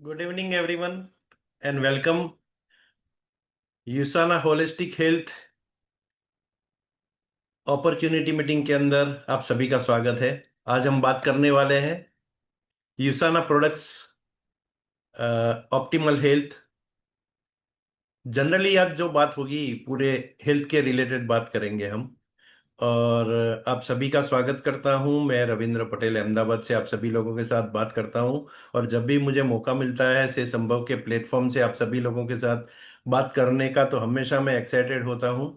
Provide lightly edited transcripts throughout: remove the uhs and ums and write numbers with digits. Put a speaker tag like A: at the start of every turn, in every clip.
A: Good evening everyone and welcome यूसाना holistic health opportunity meeting के अंदर आप सभी का स्वागत है। आज हम बात करने वाले हैं यूसाना प्रोडक्ट्स ऑप्टिमल हेल्थ। जनरली आज जो बात होगी पूरे हेल्थ के रिलेटेड बात करेंगे हम। और आप सभी का स्वागत करता हूं। मैं रविंद्र पटेल अहमदाबाद से आप सभी लोगों के साथ बात करता हूं। और जब भी मुझे मौका मिलता है से संभव के प्लेटफॉर्म से आप सभी लोगों के साथ बात करने का तो हमेशा मैं एक्साइटेड होता हूं।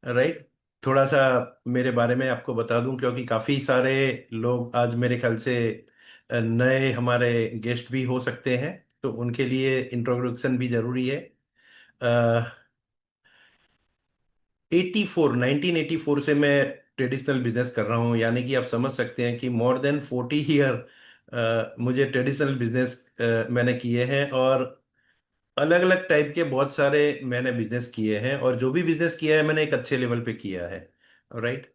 A: राइट। थोड़ा सा मेरे बारे में आपको बता दूं क्योंकि काफी सारे लोग आज मेरे ख्याल से नए हमारे गेस्ट भी हो सकते हैं, तो उनके लिए इंट्रोडक्शन भी जरूरी है। 1984 से मैं ट्रेडिशनल बिजनेस कर रहा हूँ, यानी कि आप समझ सकते हैं कि मोर देन 40 ईयर मुझे ट्रेडिशनल बिजनेस मैंने किए हैं। और अलग अलग टाइप के बहुत सारे मैंने बिजनेस किए हैं, और जो भी बिजनेस किया है मैंने एक अच्छे लेवल पे किया है। राइट।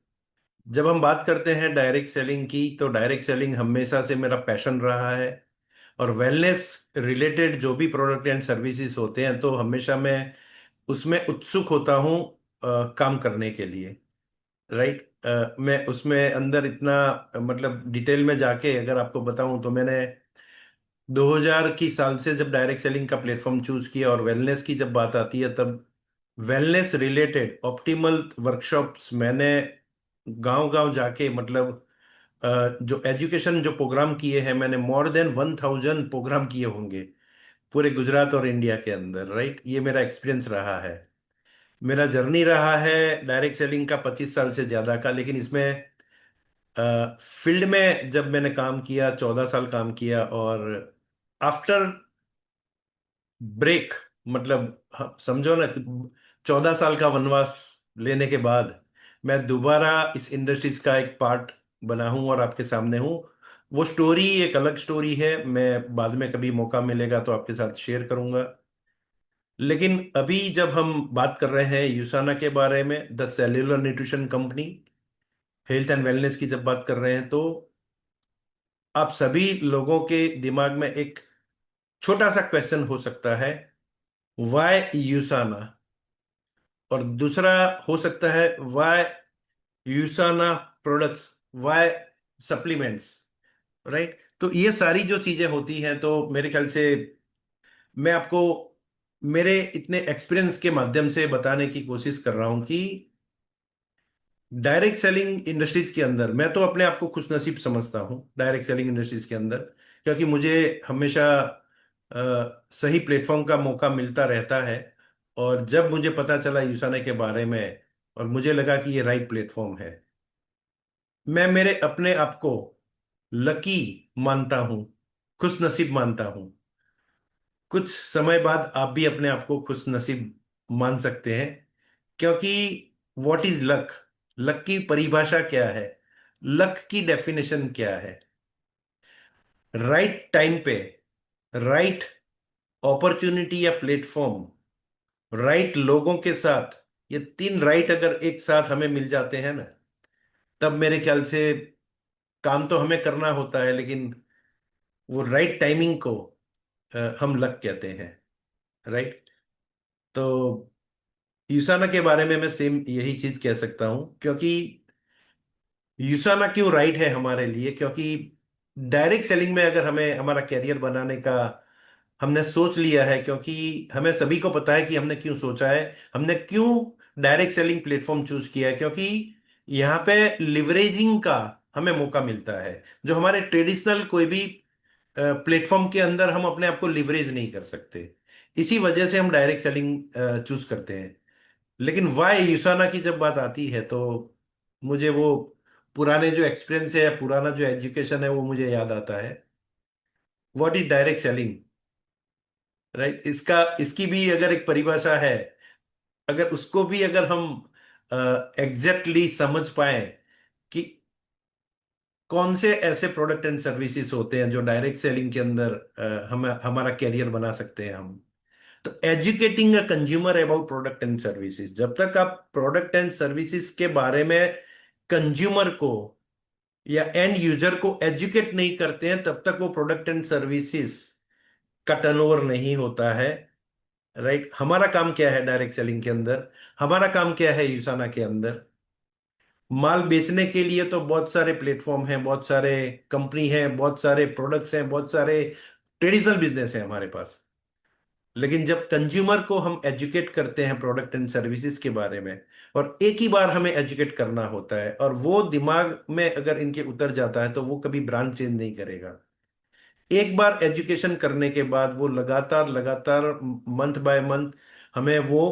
A: जब हम बात करते हैं डायरेक्ट सेलिंग की, तो डायरेक्ट सेलिंग हमेशा से मेरा पैशन रहा है। और वेलनेस रिलेटेड जो भी प्रोडक्ट एंड सर्विसेज होते हैं तो हमेशा मैं उसमें उत्सुक होता हूँ काम करने के लिए। राइट। मैं उसमें अंदर इतना मतलब डिटेल में जाके अगर आपको बताऊं तो मैंने 2000 की साल से जब डायरेक्ट सेलिंग का प्लेटफॉर्म चूज किया, और वेलनेस की जब बात आती है तब वेलनेस रिलेटेड ऑप्टिमल वर्कशॉप्स मैंने गांव गांव जाके मतलब जो एजुकेशन जो प्रोग्राम किए हैं मैंने मोर देन 1000 प्रोग्राम किए होंगे पूरे गुजरात और इंडिया के अंदर। राइट। ये मेरा एक्सपीरियंस रहा है। मेरा जर्नी रहा है डायरेक्ट सेलिंग का 25 साल से ज्यादा का, लेकिन इसमें फील्ड में जब मैंने काम किया 14 साल काम किया। और आफ्टर ब्रेक मतलब समझो ना, 14 साल का वनवास लेने के बाद मैं दोबारा इस इंडस्ट्रीज का एक पार्ट बना हूं और आपके सामने हूं। वो स्टोरी एक अलग स्टोरी है, मैं बाद में कभी मौका मिलेगा तो आपके साथ शेयर करूंगा। लेकिन अभी जब हम बात कर रहे हैं यूसाना के बारे में, the cellular nutrition company, health and wellness की जब बात कर रहे हैं, तो आप सभी लोगों के दिमाग में एक छोटा सा क्वेश्चन हो सकता है, वाई यूसाना। और दूसरा हो सकता है Y यूसाना products, Y supplements. Right. तो ये सारी जो चीजें होती हैं तो मेरे ख्याल से मैं आपको मेरे इतने एक्सपीरियंस के माध्यम से बताने की कोशिश कर रहा हूं कि डायरेक्ट सेलिंग इंडस्ट्रीज के अंदर मैं तो अपने आप को खुशनसीब समझता हूं डायरेक्ट सेलिंग इंडस्ट्रीज के अंदर, क्योंकि मुझे हमेशा सही प्लेटफॉर्म का मौका मिलता रहता है। और जब मुझे पता चला यूसाना के बारे में और मुझे लगा कि ये राइट प्लेटफॉर्म है, मैं मेरे अपने आप को लकी मानता हूं, खुशनसीब मानता हूं। कुछ समय बाद आप भी अपने आप को खुश नसीब मान सकते हैं, क्योंकि व्हाट इज लक, लक की परिभाषा क्या है, लक की डेफिनेशन क्या है? राइट टाइम पे राइट अपॉर्चुनिटी या प्लेटफॉर्म, राइट लोगों के साथ, ये तीन राइट अगर एक साथ हमें मिल जाते हैं ना, तब मेरे ख्याल से काम तो हमें करना होता है, लेकिन वो राइट टाइमिंग को हम लक कहते हैं। राइट। तो यूसाना के बारे में मैं सेम यही चीज कह सकता हूं, क्योंकि यूसाना क्यों राइट है हमारे लिए, क्योंकि डायरेक्ट सेलिंग में अगर हमें हमारा कैरियर बनाने का हमने सोच लिया है, क्योंकि हमें सभी को पता है कि हमने क्यों सोचा है, हमने क्यों डायरेक्ट सेलिंग प्लेटफॉर्म चूज किया है, क्योंकि यहाँ पे लिवरेजिंग का हमें मौका मिलता है जो हमारे ट्रेडिशनल कोई भी प्लेटफॉर्म के अंदर हम अपने आप को लिवरेज नहीं कर सकते। इसी वजह से हम डायरेक्ट सेलिंग चूज करते हैं। लेकिन वाई यूसाना की जब बात आती है तो मुझे वो पुराने जो एक्सपीरियंस है या पुराना जो एजुकेशन है वो मुझे याद आता है। What is direct selling? Right. इसका इसकी भी अगर एक परिभाषा है, अगर उसको भी अगर हम एग्जैक्टली समझ पाए कि कौन से ऐसे प्रोडक्ट एंड सर्विसेज होते हैं जो डायरेक्ट सेलिंग के अंदर हम हमारा कैरियर बना सकते हैं हम, तो educating a consumer about product and services, जब तक आप प्रोडक्ट एंड सर्विसेज के बारे में कंज्यूमर को या एंड यूजर को एजुकेट नहीं करते हैं, तब तक वो प्रोडक्ट एंड सर्विसेज का टर्नओवर नहीं होता है। राइट, हमारा काम क्या है डायरेक्ट सेलिंग के अंदर? हमारा काम क्या है यूसाना के अंदर? माल बेचने के लिए तो बहुत सारे प्लेटफॉर्म हैं, बहुत सारे कंपनी हैं, बहुत सारे प्रोडक्ट्स हैं, बहुत सारे ट्रेडिशनल बिजनेस है हमारे पास। लेकिन जब कंज्यूमर को हम एजुकेट करते हैं प्रोडक्ट एंड सर्विसेज के बारे में, और एक ही बार हमें एजुकेट करना होता है, और वो दिमाग में अगर इनके उतर जाता है तो वो कभी ब्रांड चेंज नहीं करेगा। एक बार एजुकेशन करने के बाद वो लगातार लगातार मंथ बाय मंथ हमें वो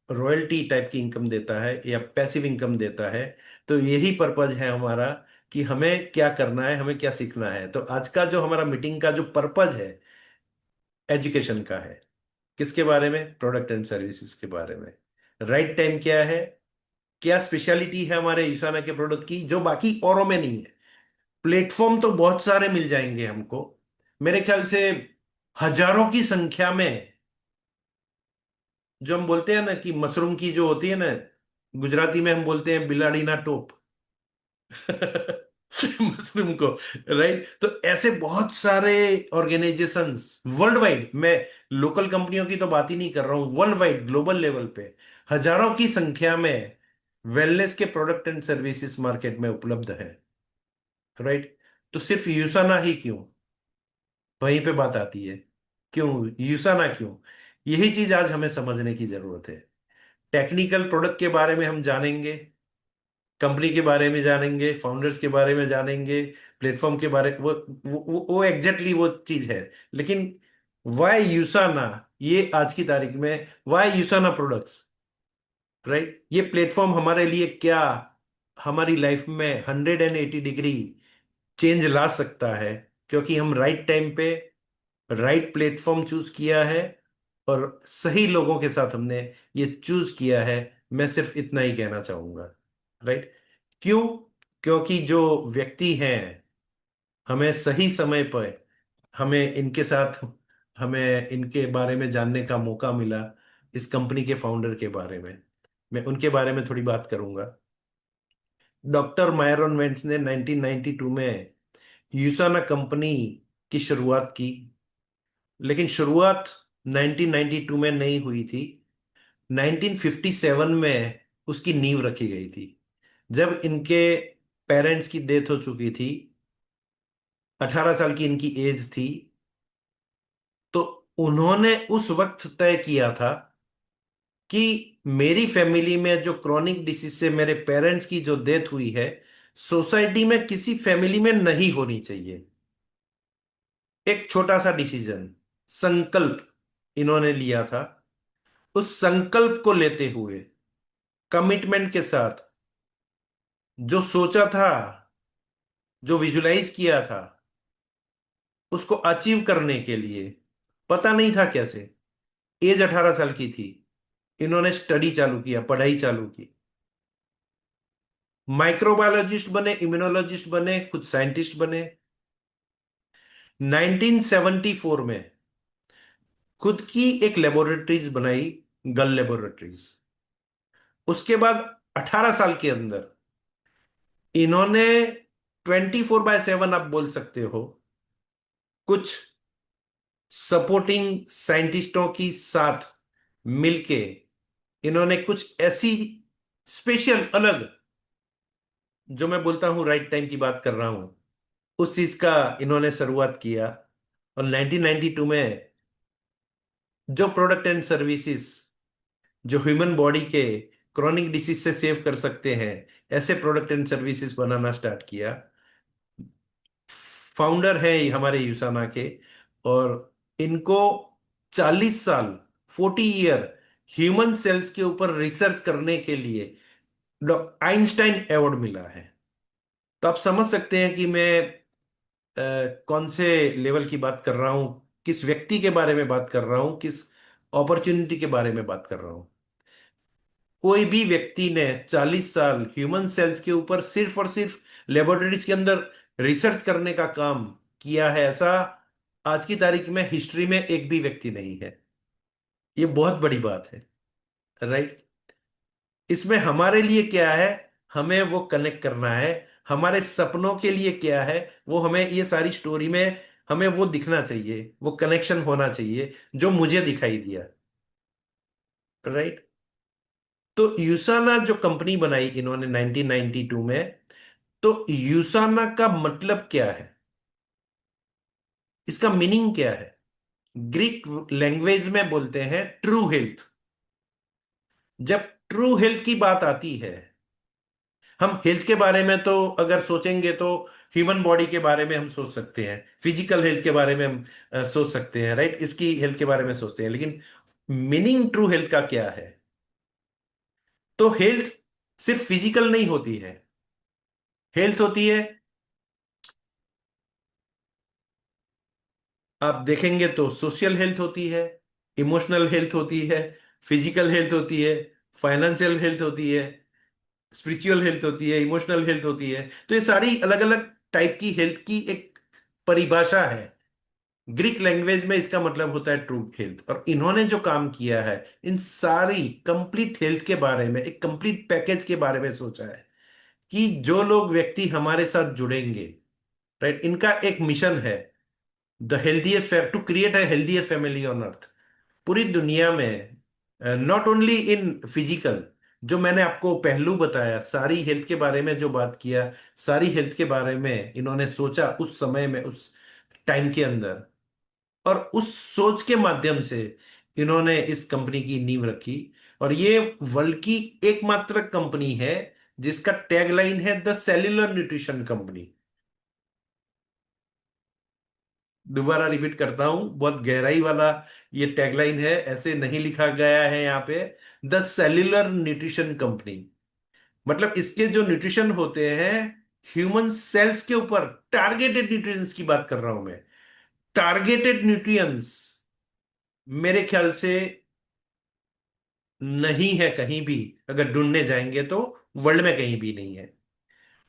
A: रॉयल्टी टाइप की इनकम देता है या पैसिव इनकम देता है। तो यही पर्पज है हमारा, कि हमें क्या करना है, हमें क्या सीखना है। तो आज का जो हमारा मीटिंग का जो पर्पज है, एजुकेशन का है। किसके बारे में? प्रोडक्ट एंड सर्विसेज के बारे में। राइट टाइम क्या है, क्या स्पेशलिटी है हमारे ईशाना के प्रोडक्ट की जो बाकी औरों में नहीं है। प्लेटफॉर्म तो बहुत सारे मिल जाएंगे हमको, मेरे ख्याल से हजारों की संख्या में। जो हम बोलते हैं ना कि मशरूम की जो होती है ना, गुजराती में हम बोलते हैं बिलाड़ी ना टोप। मशरूम को। राइट, तो ऐसे बहुत सारे ऑर्गेनाइजेशंस वर्ल्ड वाइड, मैं लोकल कंपनियों की तो बात ही नहीं कर रहा हूं, वर्ल्ड वाइड ग्लोबल लेवल पे हजारों की संख्या में वेलनेस के प्रोडक्ट एंड सर्विसेज मार्केट में उपलब्ध है। राइट, तो सिर्फ यूसाना ही क्यों? वहीं पे बात आती है, क्यों यूसाना क्यों? यही चीज आज हमें समझने की जरूरत है। टेक्निकल प्रोडक्ट के बारे में हम जानेंगे, कंपनी के बारे में जानेंगे, फाउंडर्स के बारे में जानेंगे, प्लेटफॉर्म के बारे वो एग्जैक्टली वो चीज है। लेकिन वाई यूसाना, ये आज की तारीख में वाई यूसाना प्रोडक्ट्स? राइट, ये प्लेटफॉर्म हमारे लिए क्या हमारी लाइफ में 180 डिग्री चेंज ला सकता है, क्योंकि हम राइट टाइम पे राइट प्लेटफॉर्म चूज किया है, और सही लोगों के साथ हमने ये चूज किया है। मैं सिर्फ इतना ही कहना चाहूंगा। राइट, क्यों? क्योंकि जो व्यक्ति हैं, हमें सही समय पर हमें इनके साथ हमें इनके बारे में जानने का मौका मिला। इस कंपनी के फाउंडर के बारे में मैं उनके बारे में थोड़ी बात करूंगा। डॉक्टर मायरन वेंट्स ने 1992 में यूसाना कंपनी की शुरुआत की। लेकिन शुरुआत 1992 में नहीं हुई थी, 1957 में उसकी नींव रखी गई थी, जब इनके पेरेंट्स की डेथ हो चुकी थी। 18 साल की इनकी एज थी। तो उन्होंने उस वक्त तय किया था कि मेरी फैमिली में जो क्रॉनिक डिसीज से मेरे पेरेंट्स की जो डेथ हुई है, सोसाइटी में किसी फैमिली में नहीं होनी चाहिए। एक छोटा सा डिसीजन, संकल्प इन्होंने लिया था। उस संकल्प को लेते हुए, कमिटमेंट के साथ, जो सोचा था, जो विजुलाइज किया था, उसको अचीव करने के लिए, पता नहीं था कैसे, एज 18 साल की थी, इन्होंने स्टडी चालू किया, पढ़ाई चालू की। माइक्रोबायोलॉजिस्ट बने, इम्यूनोलॉजिस्ट बने, कुछ साइंटिस्ट बने। 1974 में खुद की एक लेबोरेटरीज बनाई, गल लेबोरेटरीज। उसके बाद 18 साल के अंदर इन्होंने 24/7, आप बोल सकते हो, कुछ सपोर्टिंग साइंटिस्टों की साथ मिलके इन्होंने कुछ ऐसी स्पेशल अलग, जो मैं बोलता हूं राइट टाइम की बात कर रहा हूं, उस चीज का इन्होंने शुरुआत किया। और 1992 में जो प्रोडक्ट एंड सर्विसेज जो ह्यूमन बॉडी के क्रॉनिक डिसीज से सेव कर सकते हैं, ऐसे product and services banana start किया। फाउंडर है हमारे यूसाना के, और इनको 40 साल, 40 ईयर ह्यूमन सेल्स के ऊपर रिसर्च करने के लिए आइंस्टाइन अवार्ड मिला है। तो आप समझ सकते हैं कि मैं कौन से लेवल की बात कर रहा हूं, किस व्यक्ति के बारे में बात कर रहा हूं, किस अपॉर्चुनिटी के बारे में बात कर रहा हूं। कोई भी व्यक्ति ने 40 साल ह्यूमन सेल्स के ऊपर सिर्फ और सिर्फ लेबोरेटरीज के अंदर रिसर्च करने का काम किया है, ऐसा आज की तारीख में हिस्ट्री में एक भी व्यक्ति नहीं है। ये बहुत बड़ी बात है। राइट, इसमें हमारे लिए क्या है, हमें वो कनेक्ट करना है। हमारे सपनों के लिए क्या है, वो हमें ये सारी स्टोरी में हमें वो दिखना चाहिए, वो कनेक्शन होना चाहिए जो मुझे दिखाई दिया। राइट। तो यूसाना जो कंपनी बनाई इन्होंने 1992 में, तो यूसाना का मतलब क्या है, इसका मीनिंग क्या है? ग्रीक लैंग्वेज में बोलते हैं ट्रू हेल्थ। जब ट्रू हेल्थ की बात आती है, हम हेल्थ के बारे में तो अगर सोचेंगे तो ह्यूमन बॉडी के बारे में हम सोच सकते हैं, फिजिकल हेल्थ के बारे में हम सोच सकते हैं, राइट, इसकी हेल्थ के बारे में सोचते हैं, लेकिन मीनिंग ट्रू हेल्थ का क्या है? तो हेल्थ सिर्फ फिजिकल नहीं होती है। हेल्थ होती है, आप देखेंगे तो सोशल हेल्थ होती है, इमोशनल हेल्थ होती है, फिजिकल हेल्थ होती है, फाइनेंशियल हेल्थ होती है, स्पिरिचुअल हेल्थ होती है, इमोशनल हेल्थ होती है। तो ये सारी अलग अलग टाइप की हेल्थ की एक परिभाषा है। ग्रीक लैंग्वेज में इसका मतलब होता है ट्रू हेल्थ। और इन्होंने जो काम किया है, इन सारी कंप्लीट हेल्थ के बारे में, एक कंप्लीट पैकेज के बारे में सोचा है कि जो लोग व्यक्ति हमारे साथ जुड़ेंगे, राइट, इनका एक मिशन है, the healthier to create a healthier family on earth. पूरी दुनिया में, नॉट ओनली इन फिजिकल, जो मैंने आपको पहलू बताया, सारी हेल्थ के बारे में जो बात किया, सारी हेल्थ के बारे में इन्होंने सोचा उस समय में, उस टाइम के अंदर। और उस सोच के माध्यम से इन्होंने इस कंपनी की नींव रखी। और ये वर्ल्ड की एकमात्र कंपनी है जिसका टैगलाइन है द सेल्यूलर न्यूट्रिशन कंपनी। दोबारा रिपीट करता हूं, बहुत गहराई वाला ये टैगलाइन है, ऐसे नहीं लिखा गया है यहाँ पे। द सेल्यूलर न्यूट्रिशन कंपनी, मतलब इसके जो न्यूट्रिशन होते हैं, ह्यूमन सेल्स के ऊपर टारगेटेड न्यूट्रिएंट्स की बात कर रहा हूं मैं। टारगेटेड न्यूट्रिएंट्स मेरे ख्याल से नहीं है कहीं भी, अगर ढूंढने जाएंगे तो वर्ल्ड में कहीं भी नहीं है।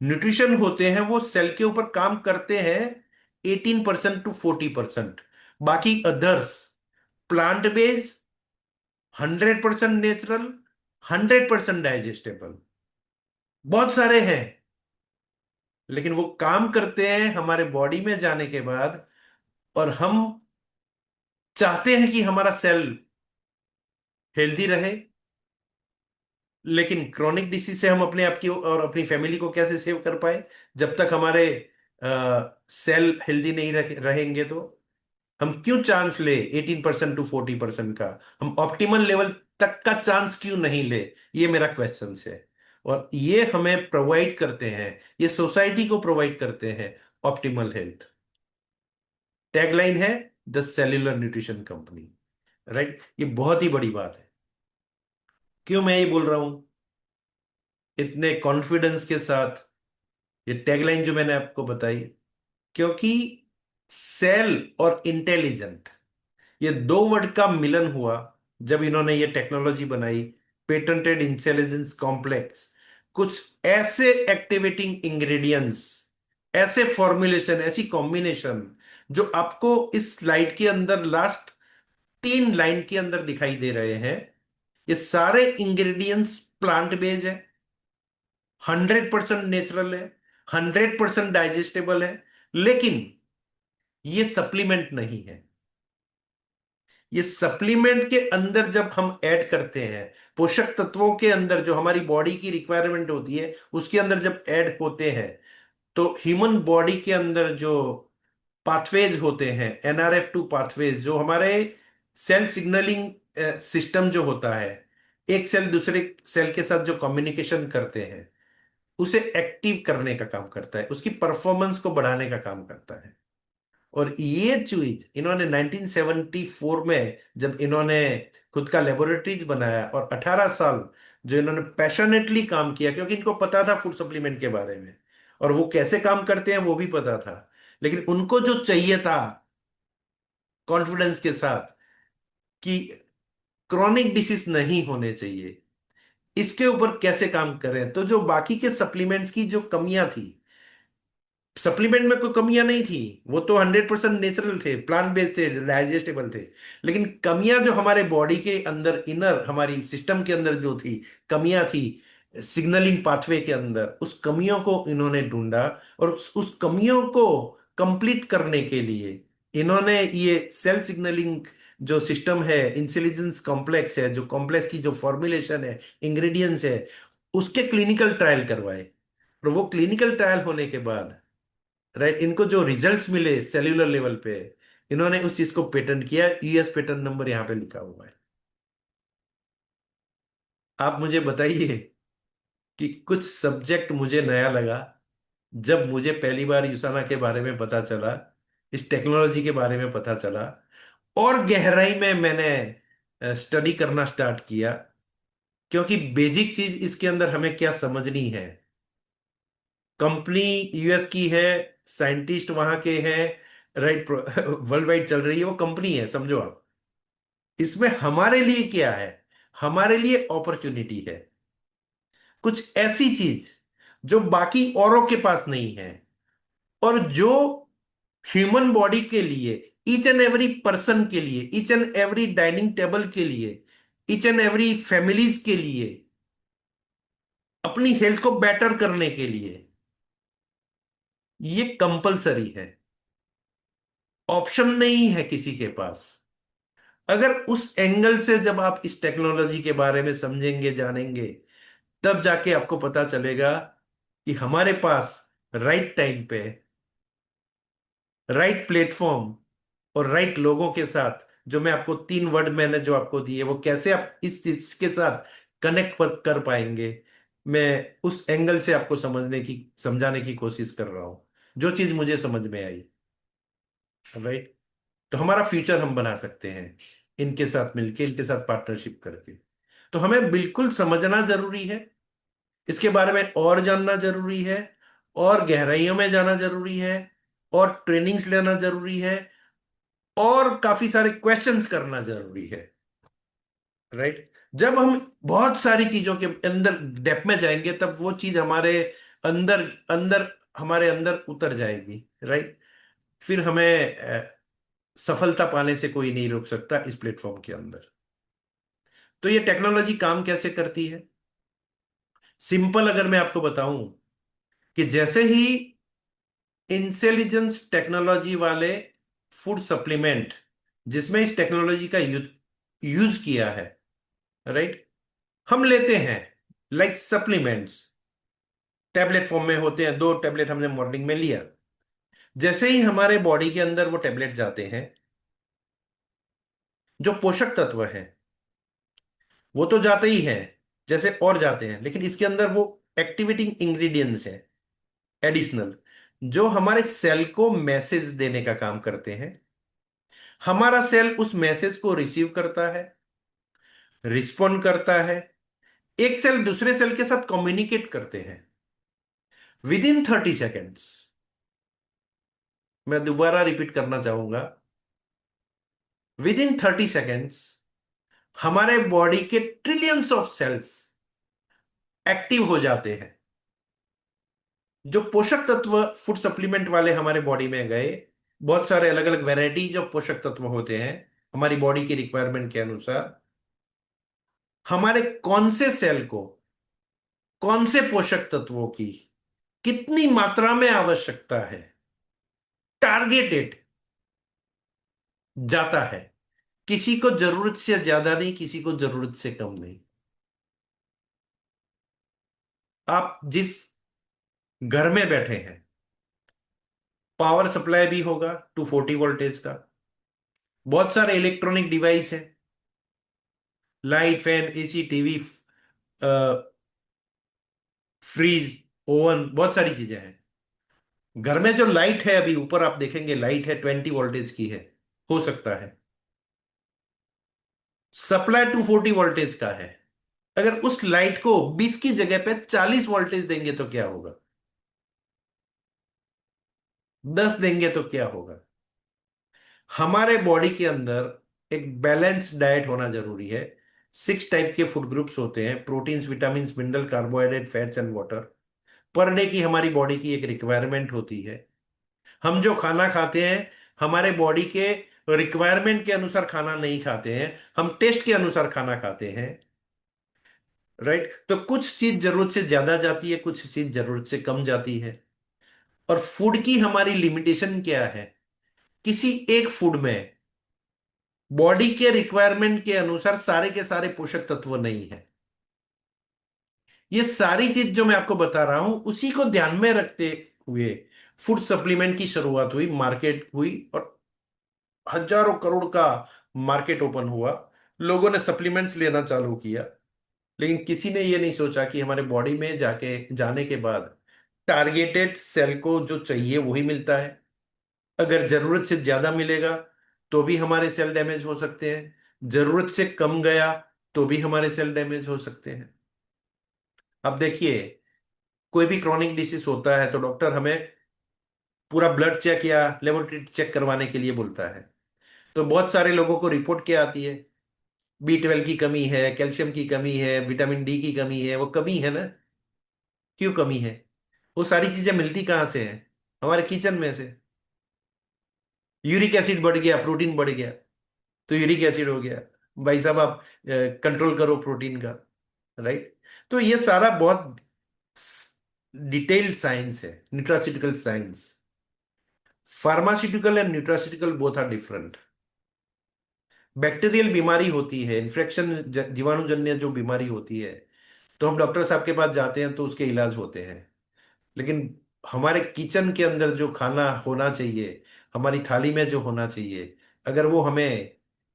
A: न्यूट्रिशन होते हैं वो सेल के ऊपर काम करते हैं 18% to 40%। बाकी others, plant based, 100% natural, 100% digestible, बहुत सारे हैं। लेकिन वो काम करते हैं हमारे बॉडी में जाने के बाद, और हम चाहते हैं कि हमारा सेल हेल्दी रहे। लेकिन क्रॉनिक डिसीज से हम अपने आप की और अपनी फैमिली को कैसे सेव कर पाए, जब तक हमारे सेल हेल्दी नहीं रहेंगे? तो हम क्यों चांस ले 18% to 40% का? हम ऑप्टिमल लेवल तक का चांस क्यों नहीं ले? ये मेरा क्वेश्चन है। और ये हमें प्रोवाइड करते हैं, ये सोसाइटी को प्रोवाइड करते हैं ऑप्टिमल हेल्थ। टैगलाइन है the cellular nutrition company. Right, ये बहुत ही बड़ी बात है। क्यों मैं ये बोल रहा हूं इतने कॉन्फिडेंस के साथ, ये टैगलाइन जो मैंने आपको बताई? क्योंकि सेल और इंटेलिजेंट, ये दो वर्ड का मिलन हुआ जब इन्होंने ये टेक्नोलॉजी बनाई, पेटेंटेड इंटेलिजेंस कॉम्प्लेक्स। कुछ ऐसे एक्टिवेटिंग इंग्रेडिएंट्स, ऐसे फॉर्मुलेशन, ऐसी कॉम्बिनेशन जो आपको इस स्लाइड के अंदर लास्ट 3 लाइन के अंदर दिखाई दे रहे हैं, ये सारे इंग्रेडिएंट्स प्लांट बेस्ड है, 100% नेचुरल है, 100% डाइजेस्टेबल है। लेकिन ये सप्लीमेंट नहीं है। ये सप्लीमेंट के अंदर जब हम ऐड करते हैं, पोषक तत्वों के अंदर जो हमारी बॉडी की रिक्वायरमेंट होती है उसके अंदर जब ऐड होते हैं, तो ह्यूमन बॉडी के अंदर जो पाथवेज होते हैं, NRF2 पाथवेज, जो हमारे सेल सिग्नलिंग सिस्टम जो होता है, एक सेल दूसरे सेल के साथ जो कम्युनिकेशन करते हैं, उसे एक्टिव करने का काम करता है, उसकी परफॉर्मेंस को बढ़ाने का काम करता है। और ये चीज इन्होंने 1974 में, जब इन्होंने खुद का लेबोरेटरीज बनाया, और 18 साल जो इन्होंने पैशनेटली काम किया, क्योंकि इनको पता था फूड सप्लीमेंट के बारे में, और वो कैसे काम करते हैं वो भी पता था। लेकिन उनको जो चाहिए था कॉन्फिडेंस के साथ कि क्रॉनिक डिसीज नहीं होने चाहिए, इसके ऊपर कैसे काम करें, तो जो बाकी के सप्लीमेंट्स की जो कमियां थी, सप्लीमेंट में कोई कमियां नहीं थी, वो तो 100% नेचुरल थे, प्लांट बेस्ड थे, डाइजेस्टेबल थे। लेकिन कमियां जो हमारे बॉडी के अंदर, इनर हमारी सिस्टम के अंदर जो थी, कमियां थी सिग्नलिंग पाथवे के अंदर, उस कमियों को इन्होंने ढूंढा। और उस कमियों को कंप्लीट करने के लिए इन्होंने ये सेल सिग्नलिंग जो सिस्टम है, इंटेलिजेंस कॉम्प्लेक्स है, जो कॉम्प्लेक्स की जो फॉर्मुलेशन है, इंग्रेडिएंट्स है, उसके क्लिनिकल ट्रायल करवाए। और वो क्लिनिकल ट्रायल होने के बाद, राइट, इनको जो रिजल्ट्स मिले सेल्यूलर लेवल पे, इन्होंने उस चीज को पेटेंट किया। यूएस पेटेंट नंबर यहां पे लिखा हुआ है। आप मुझे बताइए कि कुछ सब्जेक्ट मुझे नया लगा जब मुझे पहली बार यूसाना के बारे में पता चला, इस टेक्नोलॉजी के बारे में पता चला, और गहराई में मैंने स्टडी करना स्टार्ट किया। क्योंकि बेसिक चीज इसके अंदर हमें क्या समझनी है। कंपनी यूएस की है, साइंटिस्ट वहां के हैं, राइट, वर्ल्ड वाइड चल रही है, वो कंपनी है, समझो आप। इसमें हमारे लिए क्या है? हमारे लिए अपॉर्चुनिटी है, कुछ ऐसी चीज जो बाकी औरों के पास नहीं है, और जो ह्यूमन बॉडी के लिए, ईच एंड एवरी पर्सन के लिए, each and every dining table के लिए, ईच एंड एवरी फैमिलीज के लिए, अपनी हेल्थ को बेटर करने के लिए ये कंपलसरी है। ऑप्शन नहीं है किसी के पास। अगर उस एंगल से जब आप इस टेक्नोलॉजी के बारे में समझेंगे, जानेंगे, तब जाके आपको पता चलेगा कि हमारे पास राइट टाइम पे, राइट प्लेटफॉर्म और राइट लोगों के साथ, जो मैं आपको तीन वर्ड मैंने जो आपको दिए, वो कैसे आप इस चीज के साथ कनेक्ट कर पाएंगे, मैं उस एंगल से आपको समझाने की कोशिश कर रहा हूं, जो चीज मुझे समझ में आई। राइट। तो हमारा फ्यूचर हम बना सकते हैं इनके साथ मिलके, इनके साथ पार्टनरशिप करके। तो हमें बिल्कुल समझना जरूरी है, इसके बारे में और जानना जरूरी है, और गहराइयों में जाना जरूरी है, और ट्रेनिंग्स लेना जरूरी है, और काफी सारे क्वेश्चंस करना जरूरी है। राइट। जब हम बहुत सारी चीजों के अंदर डेप्थ में जाएंगे, तब वो चीज हमारे अंदर अंदर हमारे अंदर उतर जाएगी। राइट। फिर हमें सफलता पाने से कोई नहीं रोक सकता इस प्लेटफॉर्म के अंदर। तो ये टेक्नोलॉजी काम कैसे करती है? सिंपल अगर मैं आपको बताऊं, कि जैसे ही इंटेलिजेंस टेक्नोलॉजी वाले फूड सप्लीमेंट, जिसमें इस टेक्नोलॉजी का यूज किया है, राइट, हम लेते हैं, लाइक सप्लीमेंट्स, टैबलेट फॉर्म में होते हैं, 2 टैबलेट हमने मॉर्निंग में लिया। जैसे ही हमारे बॉडी के अंदर वो टैबलेट जाते हैं, जो पोषक तत्व हैं वो तो जाते ही हैं, जैसे और जाते हैं, लेकिन इसके अंदर वो एक्टिवेटिंग इंग्रेडिएंट्स हैं एडिशनल, जो हमारे सेल को मैसेज देने का काम करते हैं। हमारा सेल उस मैसेज को रिसीव करता है, रिस्पॉन्ड करता है, एक सेल दूसरे सेल के साथ कम्युनिकेट करते हैं विद इन 30 सेकेंड्स। मैं दोबारा रिपीट करना चाहूंगा, विद इन 30 सेकेंड्स हमारे बॉडी के ट्रिलियंस ऑफ सेल्स एक्टिव हो जाते हैं। जो पोषक तत्व फूड सप्लीमेंट वाले हमारे बॉडी में गए, बहुत सारे अलग अलग वैरायटीज ऑफ पोषक तत्व होते हैं हमारी बॉडी की रिक्वायरमेंट के अनुसार। हमारे कौन से सेल को कौन से पोषक तत्वों की कितनी मात्रा में आवश्यकता है, टारगेटेड जाता है। किसी को जरूरत से ज्यादा नहीं, किसी को जरूरत से कम नहीं। आप जिस घर में बैठे हैं, पावर सप्लाई भी होगा 240 वोल्टेज का, बहुत सारे इलेक्ट्रॉनिक डिवाइस है, light, fan, AC, TV, fridge, oven, बहुत सारी चीजें हैं। घर में जो लाइट है, अभी ऊपर आप देखेंगे लाइट है 20 वोल्टेज की है, हो सकता है सप्लाई 240 वोल्टेज का है। अगर उस लाइट को 20 की जगह पे 40 वोल्टेज देंगे तो क्या होगा? 10 देंगे तो क्या होगा? हमारे बॉडी के अंदर एक बैलेंस डाइट होना जरूरी है। 6 टाइप के फूड ग्रुप्स होते हैं: proteins, vitamin, mineral, carbohydrate, fats and water. Per day की हमारी बॉडी की एक रिक्वायरमेंट होती है। हम जो खाना खाते हैं, हमारे बॉडी के रिक्वायरमेंट के अनुसार खाना नहीं खाते हैं, हम टेस्ट के अनुसार खाना खाते हैं। राइट। तो कुछ चीज जरूरत से ज्यादा जाती है, कुछ चीज जरूरत से कम जाती है। और फूड की हमारी लिमिटेशन क्या है? किसी एक फूड में बॉडी के रिक्वायरमेंट के अनुसार सारे के सारे पोषक तत्व नहीं है। ये सारी चीज जो मैं आपको बता रहा हूं उसी को ध्यान में रखते हुए फूड सप्लीमेंट की शुरुआत हुई, मार्केट हुई, और हजारों करोड़ का मार्केट ओपन हुआ। लोगों ने सप्लीमेंट्स लेना चालू किया, लेकिन किसी ने ये नहीं सोचा कि हमारे बॉडी में जाके जाने के बाद टारगेटेड सेल को जो चाहिए वही मिलता है। अगर जरूरत से ज्यादा मिलेगा तो भी हमारे सेल डैमेज हो सकते हैं, जरूरत से कम गया तो भी हमारे सेल डैमेज हो सकते हैं। अब देखिए, कोई भी क्रॉनिक डिसीज होता है तो डॉक्टर हमें पूरा ब्लड चेक या लेबोरेटरी चेक करवाने के लिए बोलता है। तो बहुत सारे लोगों को रिपोर्ट क्या आती है? B12 की कमी है, कैल्शियम की कमी है, विटामिन डी की कमी है। वो कमी है ना? क्यों कमी है? वो सारी चीजें मिलती कहाँ से हैं? हमारे किचन में से। यूरिक एसिड बढ़ गया, प्रोटीन बढ़ गया, तो यूरिक एसिड हो गया। भाई साहब, आप कंट्रोल करो प्रोटीन का। राइट? तो ये सारा बहुत डिटेल्ड साइंस है, nutraceutical science. Pharmaceutical and nutraceutical both are different. Bacterial बीमारी होती है, इन्फेक्शन, जीवाणुजन्य जो बीमारी होती है, तो हम डॉक्टर साहब के पास जाते हैं तो उसके इलाज होते हैं। लेकिन हमारे किचन के अंदर जो खाना होना चाहिए, हमारी थाली में जो होना चाहिए, अगर वो हमें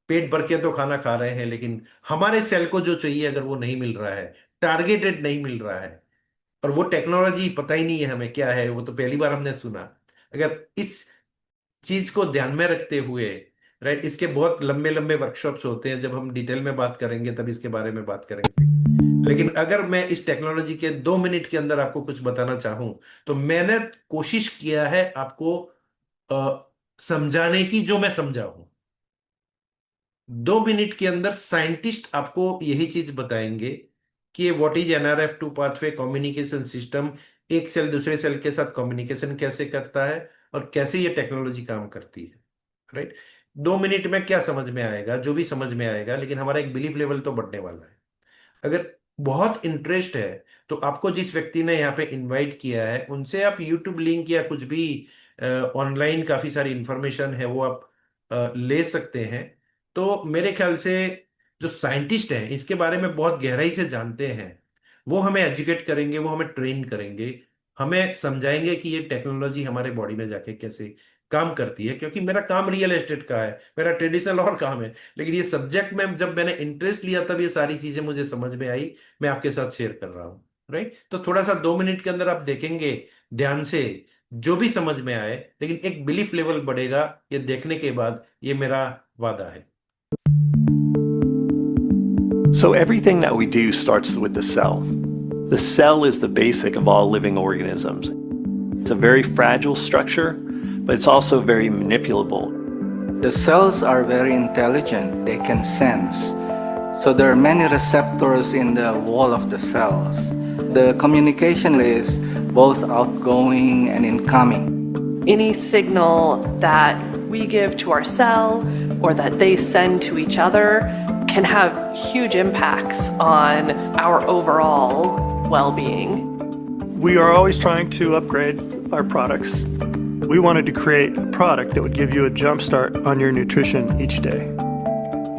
A: पेट भर के तो खाना खा रहे हैं, लेकिन हमारे सेल को जो चाहिए अगर वो नहीं मिल रहा है, टारगेटेड नहीं मिल रहा है, और वो टेक्नोलॉजी पता ही नहीं है हमें क्या है, वो तो पहली बार हमने सुना। अगर इस चीज को ध्यान में रखते हुए, राइट, इसके बहुत लंबे लंबे वर्कशॉप्स होते हैं, जब हम डिटेल में बात करेंगे तब इसके बारे में बात करेंगे। लेकिन अगर मैं इस टेक्नोलॉजी के 2 मिनट के अंदर आपको कुछ बताना चाहूं, तो मैंने कोशिश किया है आपको समझाने की, जो मैं समझा हूं। 2 मिनट के अंदर साइंटिस्ट आपको यही चीज बताएंगे कि what is NRF2 pathway communication system, एक सेल दूसरे सेल के साथ कम्युनिकेशन कैसे करता है, और कैसे ये टेक्नोलॉजी काम करती है। राइट? 2 मिनट में क्या समझ में आएगा? जो भी समझ में आएगा, लेकिन हमारा एक बिलीफ लेवल तो बढ़ने वाला है। अगर बहुत इंटरेस्ट है तो आपको जिस व्यक्ति ने यहाँ पे इनवाइट किया है उनसे आप यूट्यूब लिंक या कुछ भी ऑनलाइन काफी सारी इंफॉर्मेशन है वो आप ले सकते हैं। तो मेरे ख्याल से जो साइंटिस्ट हैं इसके बारे में बहुत गहराई से जानते हैं, वो हमें एजुकेट करेंगे, वो हमें ट्रेन करेंगे, हमें समझाएंगे कि ये टेक्नोलॉजी हमारे बॉडी में जाके कैसे काम करती है। क्योंकि मेरा काम रियल एस्टेट का है, मेरा ट्रेडिशनल और काम है, लेकिन ये सब्जेक्ट में जब मैंने इंटरेस्ट लिया तब ये सारी चीजें मुझे समझ में आई। मैं आपके साथ शेयर कर रहा हूँ। राइट? तो थोड़ा सा 2 मिनट के अंदर आप देखेंगे ध्यान से, जो भी समझ में आए, लेकिन एक बिलीफ लेवल बढ़ेगा ये देखने के बाद, ये मेरा वादा है।
B: So everything that we do starts with the cell. The cell is the basic of all living organisms. It's a very fragile structure, but it's also very manipulable.
C: The cells are very intelligent. They can sense. So there are many receptors in the wall of the cells. The communication is both outgoing and incoming.
D: Any signal that we give to our cell or that they send to each other can have huge impacts on our overall well-being.
E: We are always trying to upgrade our products. We wanted to create a product that would give you a jump start on your nutrition each day.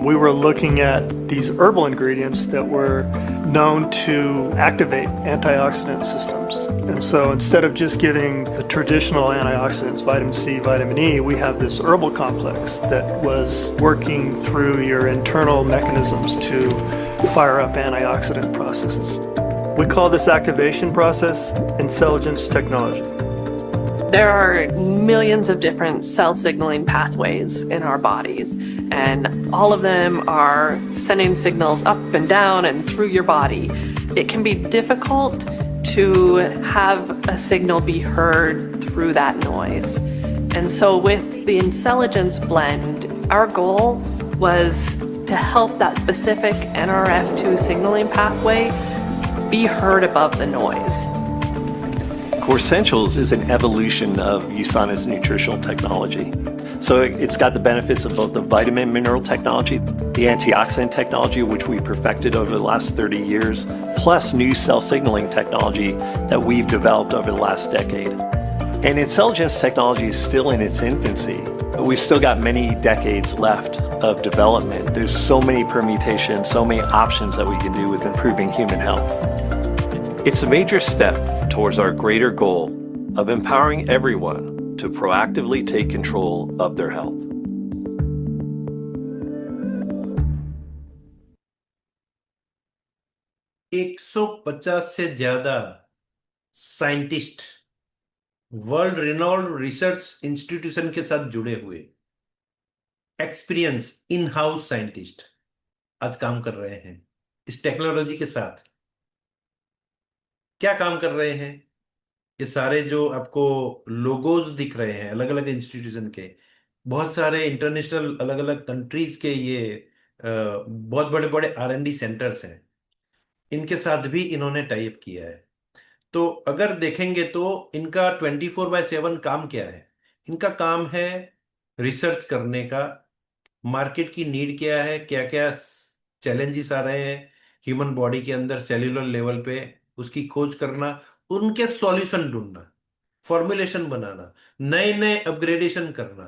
E: We were looking at these herbal ingredients that were known to activate antioxidant systems. And so instead of just giving the traditional antioxidants, vitamin C, vitamin E, we have this herbal complex that was working through your internal mechanisms to fire up antioxidant processes. We call this activation process intelligence technology.
D: There are millions of different cell signaling pathways in our bodies, and all of them are sending signals up and down and through your body. It can be difficult to have a signal be heard through that noise. And so with the Intelligence Blend, our goal was to help that specific NRF2 signaling pathway be heard above the noise.
B: Core Essentials is an evolution of USANA's nutritional technology. So it's got the benefits of both the vitamin mineral technology, the antioxidant technology, which we perfected over the last 30 years, plus new cell signaling technology that we've developed over the last decade. And intelligence technology is still in its infancy. We've still got many decades left of development. There's so many permutations, so many options that we can do with improving human health. It's a major step towards our greater goal of empowering everyone to proactively take control of their health.
A: एक सौ पचास से ज्यादा scientist world Reynold research institution के साथ जुड़े हुए experience in house scientist आज काम कर रहे हैं इस टेक्नोलॉजी के साथ। क्या काम कर रहे हैं? ये सारे जो आपको लोगोज दिख रहे हैं अलग अलग इंस्टीट्यूशन के, बहुत सारे इंटरनेशनल अलग अलग कंट्रीज के, ये बहुत बड़े बड़े R&D सेंटर्स हैं। इनके साथ भी इन्होंने टाइप किया है। तो अगर देखेंगे तो इनका 24/7 काम क्या है? इनका काम है रिसर्च करने का, मार्केट की नीड क्या है, क्या क्या चैलेंजेस आ रहे हैं ह्यूमन बॉडी के अंदर सेल्यूलर लेवल पे, उसकी खोज करना, उनके सॉल्यूशन ढूंढना, फॉर्मुलेशन बनाना, नए नए अपग्रेडेशन करना,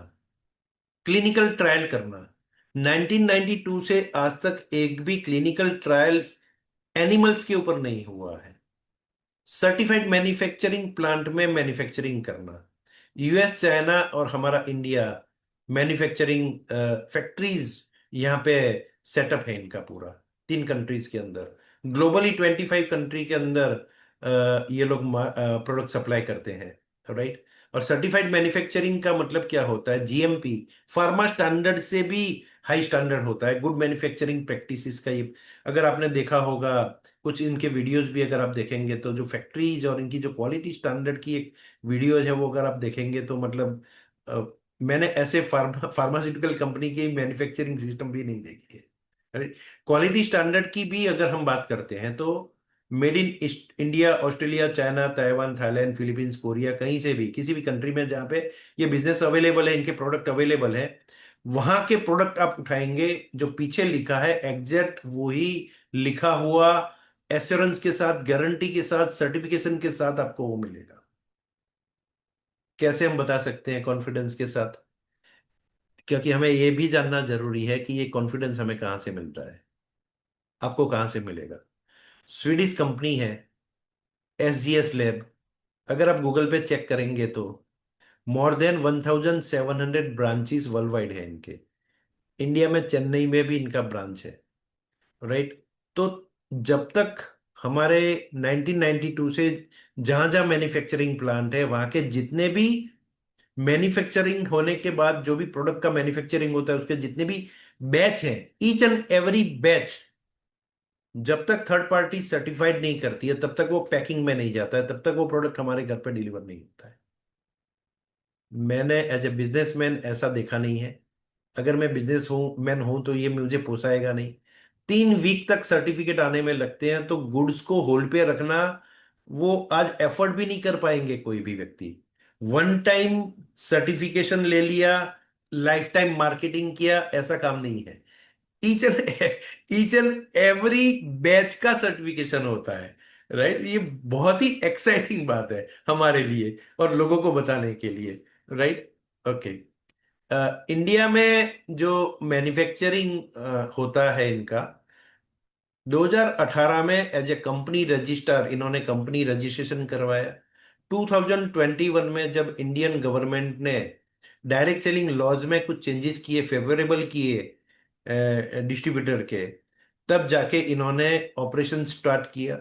A: क्लिनिकल ट्रायल करना। 1992 से आज तक एक भी क्लिनिकल ट्रायल एनिमल्स के ऊपर नहीं हुआ है। सर्टिफाइड मैन्युफैक्चरिंग प्लांट में मैन्युफैक्चरिंग करना, US चाइना और हमारा इंडिया मैन्युफैक्चरिंग फैक्ट्रीज यहाँ पे सेटअप है इनका पूरा 3 कंट्रीज के अंदर। ग्लोबली 25 कंट्री के अंदर ये लोग प्रोडक्ट सप्लाई करते हैं, राइट। और सर्टिफाइड मैन्युफैक्चरिंग का मतलब क्या होता है? GMP, फार्मा स्टैंडर्ड से भी हाई स्टैंडर्ड होता है, गुड मैन्युफैक्चरिंग प्रैक्टिसेस का ये। अगर आपने देखा होगा कुछ इनके वीडियोस भी अगर आप देखेंगे तो जो फैक्ट्रीज और इनकी जो क्वालिटी स्टैंडर्ड की एक वीडियोज है वो अगर आप देखेंगे तो मतलब मैंने ऐसे फार्मास्यूटिकल कंपनी की मैन्युफैक्चरिंग सिस्टम भी नहीं देखी है। क्वालिटी स्टैंडर्ड की भी अगर हम बात करते हैं तो made in India, Australia, China, Taiwan, Thailand, Philippines, Korea, कहीं से भी किसी भी कंट्री में जहां पे ये बिजनेस अवेलेबल है, इनके प्रोडक्ट अवेलेबल है, वहां के प्रोडक्ट आप उठाएंगे, जो पीछे लिखा है एग्जैक्ट वही लिखा हुआ एश्योरेंस के साथ, गारंटी के साथ, सर्टिफिकेशन के साथ आपको वो मिलेगा। कैसे हम बता सकते हैं कॉन्फिडेंस के साथ? क्योंकि हमें ये भी जानना जरूरी है कि ये कॉन्फिडेंस हमें कहां से मिलता है, आपको कहां से मिलेगा। स्वीडिश कंपनी है SGS लैब, अगर आप गूगल पे चेक करेंगे तो more than 1700 branches world wide है इनके। इंडिया में चेन्नई में भी इनका ब्रांच है, राइट। तो जब तक हमारे 1992 से जहां जहां मैन्युफैक्चरिंग प्लांट है वहां के जितने भी मैन्युफैक्चरिंग होने के बाद जो भी प्रोडक्ट का मैन्युफैक्चरिंग होता है उसके जितने भी बैच हैं, ईच एंड एवरी बैच जब तक थर्ड पार्टी सर्टिफाइड नहीं करती है तब तक वो पैकिंग में नहीं जाता है, तब तक वो प्रोडक्ट हमारे घर पे डिलीवर नहीं होता है। मैंने एज ए बिजनेसमैन ऐसा देखा नहीं है। अगर मैं बिजनेस हूं मैन हूं तो ये मुझे पोसाएगा नहीं। 3 वीक तक सर्टिफिकेट आने में लगते हैं, तो गुड्स को होल्ड पे रखना वो आज एफर्ट भी नहीं कर पाएंगे कोई भी व्यक्ति। वन टाइम सर्टिफिकेशन ले लिया, लाइफ टाइम मार्केटिंग किया, ऐसा काम नहीं है। ईच एंड एवरी बैच का सर्टिफिकेशन होता है, राइट। ये बहुत ही एक्साइटिंग बात है हमारे लिए और लोगों को बताने के लिए, राइट। ओके। इंडिया में जो मैन्युफैक्चरिंग होता है इनका 2018 में एज ए कंपनी रजिस्ट्रार इन्होंने कंपनी रजिस्ट्रेशन करवाया। 2021 में जब इंडियन गवर्नमेंट ने डायरेक्ट सेलिंग लॉज में कुछ चेंजेस किए, फेवरेबल किए डिस्ट्रीब्यूटर के, तब जाके इन्होंने ऑपरेशन स्टार्ट किया।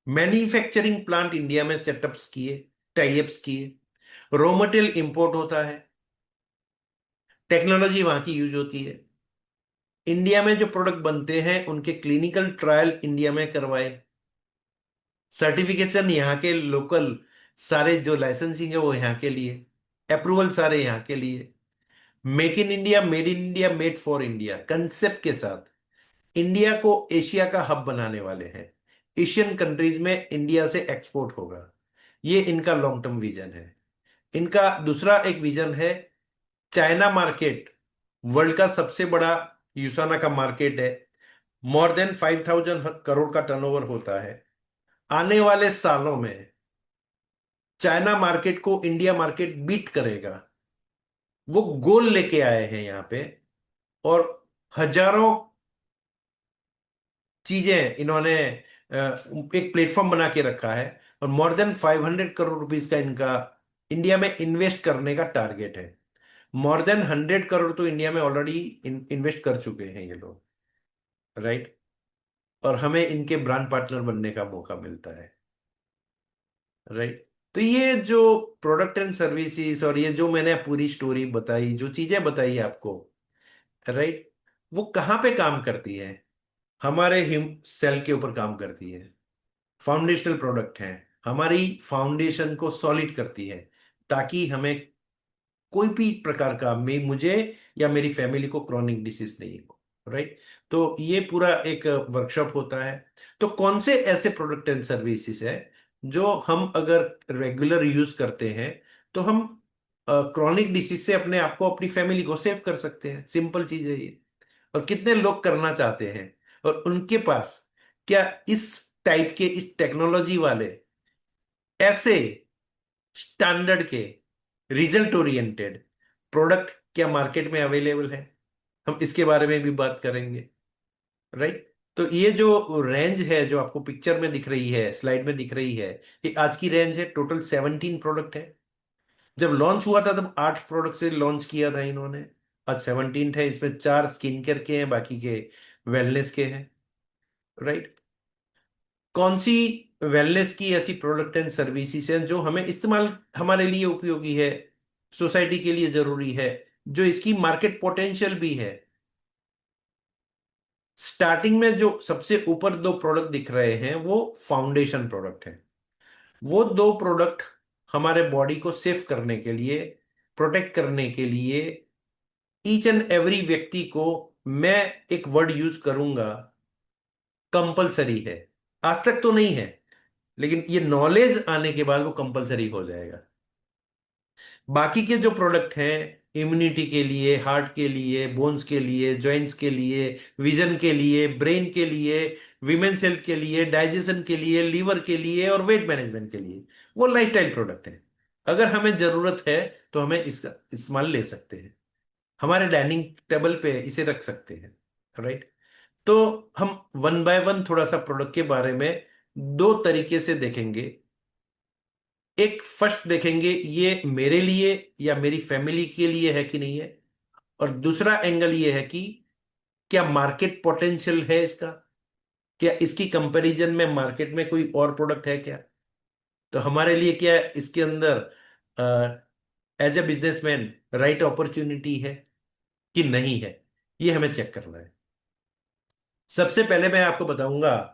A: मैन्युफैक्चरिंग प्लांट इंडिया में सेटअप्स किए, टाइप्स किए, रॉ मटेरियल इंपोर्ट होता है, टेक्नोलॉजी वहां की यूज होती है। इंडिया में जो प्रोडक्ट बनते हैं उनके क्लिनिकल ट्रायल इंडिया में करवाए, सर्टिफिकेशन यहाँ के लोकल, सारे जो लाइसेंसिंग है वो यहाँ के लिए, अप्रूवल सारे यहाँ के लिए। Make in India, made in India, made for India concept के साथ इंडिया को एशिया का हब बनाने वाले हैं। एशियन कंट्रीज में इंडिया से एक्सपोर्ट होगा, ये इनका लॉन्ग टर्म विजन है। इनका दूसरा एक विजन है, चाइना मार्केट वर्ल्ड का सबसे बड़ा यूसाना का मार्केट है, मोर देन 5000 करोड़ का टर्नओवर होता है। आने वाले सालों में चाइना मार्केट को इंडिया मार्केट बीट करेगा, वो गोल लेके आए हैं यहाँ पे। और हजारों चीजें इन्होंने एक प्लेटफॉर्म बना के रखा है। और मोर देन 500 करोड़ रुपीस का इनका इंडिया में इन्वेस्ट करने का टारगेट है। मोर देन 100 करोड़ तो इंडिया में ऑलरेडी इन्वेस्ट कर चुके हैं ये लोग, राइट। और हमें इनके ब्रांड पार्टनर बनने का मौका मिलता है, राइट। तो ये जो प्रोडक्ट एंड सर्विसेज और ये जो मैंने पूरी स्टोरी बताई, जो चीजें बताई आपको, राइट, वो कहाँ पे काम करती है? हमारे ह्यूम सेल के ऊपर काम करती है। फाउंडेशनल प्रोडक्ट है, हमारी फाउंडेशन को सॉलिड करती है, ताकि हमें कोई भी प्रकार का मुझे या मेरी फैमिली को क्रॉनिक डिसीज नहीं हो, राइट। तो ये पूरा एक वर्कशॉप होता है। तो कौन से ऐसे प्रोडक्ट एंड सर्विसेज है जो हम अगर रेगुलर यूज करते हैं तो हम क्रॉनिक डिसीज से अपने आप को, अपनी फैमिली को सेव कर सकते हैं? सिंपल चीज है ये। और कितने लोग करना चाहते हैं, और उनके पास क्या इस टाइप के, इस टेक्नोलॉजी वाले, ऐसे स्टैंडर्ड के, रिजल्ट ओरिएंटेड प्रोडक्ट क्या मार्केट में अवेलेबल है? हम इसके बारे में भी बात करेंगे, राइट। तो ये जो रेंज है जो आपको पिक्चर में दिख रही है, स्लाइड में दिख रही है, ये आज की रेंज है। टोटल 17 प्रोडक्ट है। जब लॉन्च हुआ था तब 8 प्रोडक्ट से लॉन्च किया था इन्होंने। आज 17 है। इसमें 4 स्किन केयर के हैं, बाकी के वेलनेस के हैं, राइट। कौन सी वेलनेस की ऐसी प्रोडक्ट एंड सर्विसेज हैं जो हमें इस्तेमाल, हमारे लिए उपयोगी है, सोसाइटी के लिए जरूरी है, जो इसकी मार्केट पोटेंशियल भी है? स्टार्टिंग में जो सबसे ऊपर 2 प्रोडक्ट दिख रहे हैं वो फाउंडेशन प्रोडक्ट है। वो 2 प्रोडक्ट हमारे बॉडी को सेफ करने के लिए, प्रोटेक्ट करने के लिए, ईच एंड एवरी व्यक्ति को, मैं एक वर्ड यूज करूंगा, कंपलसरी है। आज तक तो नहीं है, लेकिन ये नॉलेज आने के बाद वो कंपलसरी हो जाएगा। बाकी के जो प्रोडक्ट हैं, इम्यूनिटी के लिए, हार्ट के लिए, बोन्स के लिए, जॉइंट्स के लिए, विजन के लिए, ब्रेन के लिए, विमेन्स हेल्थ के लिए, डाइजेशन के लिए, लीवर के लिए और वेट मैनेजमेंट के लिए, वो लाइफस्टाइल प्रोडक्ट है। अगर हमें जरूरत है तो हमें इसका इस्तेमाल ले सकते हैं, हमारे डाइनिंग टेबल पे इसे रख सकते हैं, राइट। तो हम वन बाय वन थोड़ा सा प्रोडक्ट के बारे में 2 तरीके से देखेंगे। एक फर्स्ट देखेंगे ये मेरे लिए या मेरी फैमिली के लिए है कि नहीं है, और दूसरा एंगल ये है कि क्या मार्केट पोटेंशियल है इसका, क्या इसकी कंपैरिजन में मार्केट में कोई और प्रोडक्ट है क्या। तो हमारे लिए क्या इसके अंदर as a businessman right opportunity है कि नहीं है, ये हमें चेक करना है। सबसे पहले मैं आपको बताऊंगा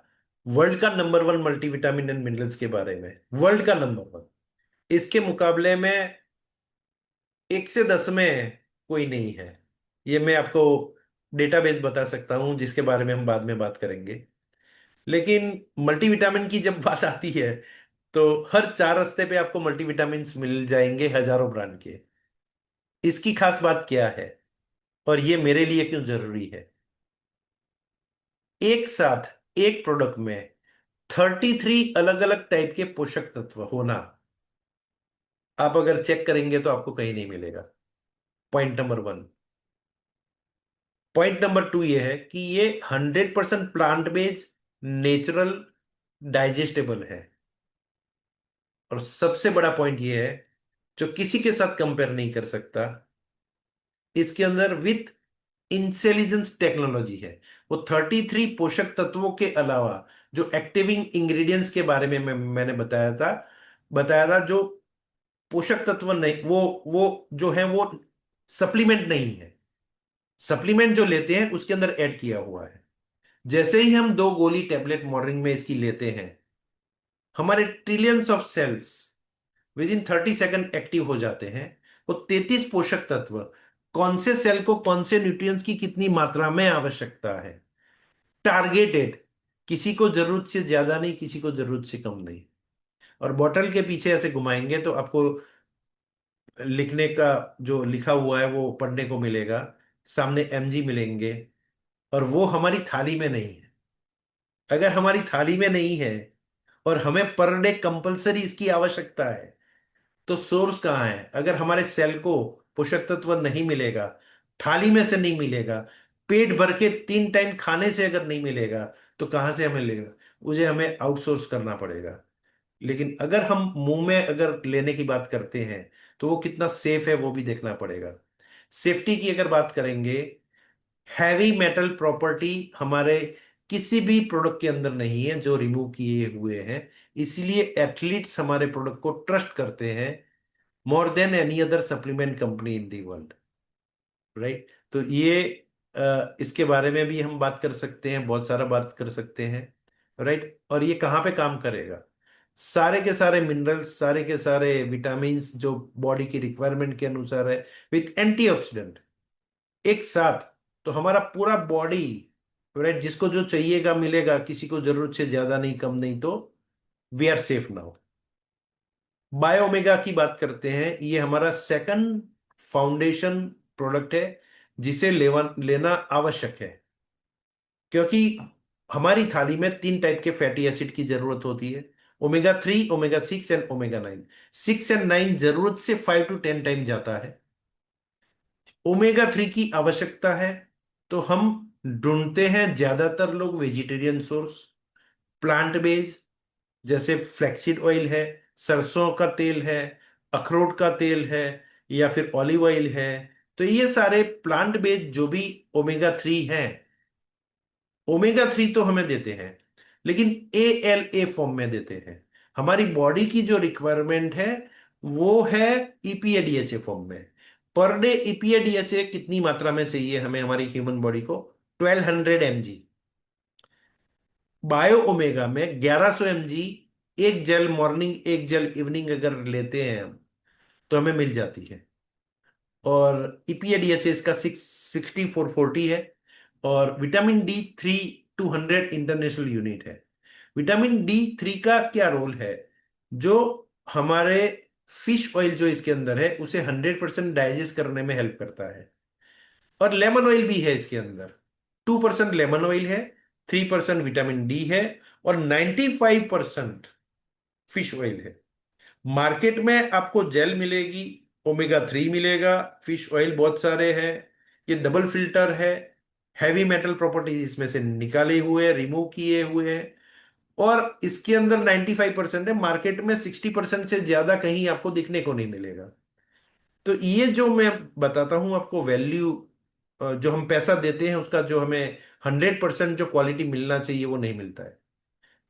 A: वर्ल्ड का नंबर 1 मल्टीविटामिन एंड मिनरल्स के बारे में। वर्ल्ड का नंबर 1, इसके मुकाबले में 1 से 10 में कोई नहीं है। ये मैं आपको डेटाबेस बता सकता हूं, जिसके बारे में हम बाद में बात करेंगे। लेकिन मल्टीविटामिन की जब बात आती है तो हर 4 रास्ते पे आपको मल्टीविटामिन मिल जाएंगे, हजारों ब्रांड के। इसकी खास बात क्या है और ये मेरे लिए क्यों जरूरी है? एक साथ एक प्रोडक्ट में 33 अलग अलग टाइप के पोषक तत्व होना, आप अगर चेक करेंगे तो आपको कहीं नहीं मिलेगा। Point number 1। पॉइंट नंबर 2 ये है कि ये 100% प्लांट बेस्ड, नेचुरल, डाइजेस्टेबल है। और सबसे बड़ा पॉइंट ये है, जो किसी के साथ कंपेयर नहीं कर सकता, इसके अंदर विथ इंटेलिजेंस टेक्नोलॉजी है। वो 33 पोषक तत्वों के अलावा जो एक्टिविंग इंग्रेडिएंट्स के बारे में मैंने बताया था, जो पोषक तत्व नहीं, वो जो है वो सप्लीमेंट नहीं है। सप्लीमेंट जो लेते हैं उसके अंदर ऐड किया हुआ है। जैसे ही हम 2 गोली टैबलेट मॉर्निंग में इसकी लेते हैं, हमारे trillions of cells within 30 second active हो जाते हैं। वो 33 पोषक तत्व, कौन से सेल को कौन से न्यूट्रिएंट्स की कितनी मात्रा में आवश्यकता है, टारगेटेड, किसी को जरूरत से ज्यादा नहीं, किसी को जरूरत से कम नहीं। और बॉटल के पीछे ऐसे घुमाएंगे तो आपको लिखने का, जो लिखा हुआ है वो पढ़ने को मिलेगा। सामने एमजी मिलेंगे, और वो हमारी थाली में नहीं है। अगर हमारी थाली में नहीं है और हमें पर डे कंपलसरी इसकी आवश्यकता है, तो सोर्स कहाँ है? अगर हमारे सेल को पोषक तत्व नहीं मिलेगा, थाली में से नहीं मिलेगा, पेट भर के 3 टाइम खाने से अगर नहीं मिलेगा, तो कहाँ से हमें मिलेगा? मुझे हमें आउटसोर्स करना पड़ेगा। लेकिन अगर हम मुंह में अगर लेने की बात करते हैं, तो वो कितना सेफ है वो भी देखना पड़ेगा। सेफ्टी की अगर बात करेंगे, हैवी मेटल प्रॉपर्टी हमारे किसी भी प्रोडक्ट के अंदर नहीं है जो रिमूव किए हुए हैं। इसलिए एथलीट्स हमारे प्रोडक्ट को ट्रस्ट करते हैं more than any other supplement company in the world. Right? तो ये इसके बारे में भी हम बात कर सकते हैं, बहुत सारा बात कर सकते हैं। राइट? और ये कहाँ पे काम करेगा? सारे के सारे मिनरल्स, सारे के सारे विटामिन जो बॉडी की रिक्वायरमेंट के अनुसार है, विथ एंटीऑक्सीडेंट एक साथ, तो हमारा पूरा बॉडी, राइट, जिसको जो चाहिएगा मिलेगा, किसी को जरूरत से ज्यादा नहीं, कम नहीं, तो वी आर सेफ नाउ। बायोमेगा की बात करते हैं, ये हमारा सेकंड फाउंडेशन प्रोडक्ट है, जिसे लेना आवश्यक है। क्योंकि हमारी थाली में 3 टाइप के फैटी एसिड की जरूरत होती है, ओमेगा 3, ओमेगा 6 एंड ओमेगा 9। 6 और 9 जरूरत से 5 to 10 टाइम जाता है। ओमेगा 3 की आवश्यकता है, तो हम ढूंढते हैं ज्यादातर लोग वेजिटेरियन सोर्स, प्लांट बेस्ड, जैसे फ्लैक्सीड ऑयल है, सरसों का तेल है, अखरोट का तेल है, या फिर ऑलिव ऑयल है। तो ये सारे प्लांट बेस्ड जो भी ओमेगा 3 हैं, ओमेगा 3 तो हमें देते हैं, लेकिन ALA फॉर्म में देते हैं। हमारी बॉडी की जो रिक्वायरमेंट है वो है EPA DHA फॉर्म में। पर डे EPA DHA कितनी मात्रा में चाहिए हमें हमारी ह्यूमन बॉडी को? 1200 mg। बायो ओमेगा में 1100 mg। एक जेल मॉर्निंग, एक जेल इवनिंग अगर लेते हैं हम, तो हमें मिल जाती है। और EPA DHA इसका 6440 है। और विटामिन D3 200 इंटरनेशनल यूनिट है। विटामिन D3 का क्या रोल है? जो हमारे फिश ऑयल जो इसके अंदर है, उसे 100% डाइजेस्ट करने में हेल्प करता है। और लेमन ऑयल भी है इसके अंदर, 2% लेमन ऑयल है, 3% विटामिन D है, और 95% फिश ऑयल है। मार्केट में आपको जेल मिलेगी, ओमेगा 3 मिलेगा, फिश ऑयल बहुत सारे हैं। ये डबल फिल्टर है, हैवी मेटल प्रॉपर्टीज इसमें से निकाले हुए, रिमूव किए हुए हैं। और इसके अंदर 95% है, मार्केट में 60% से ज्यादा कहीं आपको दिखने को नहीं मिलेगा। तो ये जो मैं बताता हूं आपको वैल्यू, जो हम पैसा देते हैं उसका, जो हमें 100% जो क्वालिटी मिलना चाहिए वो नहीं मिलता है।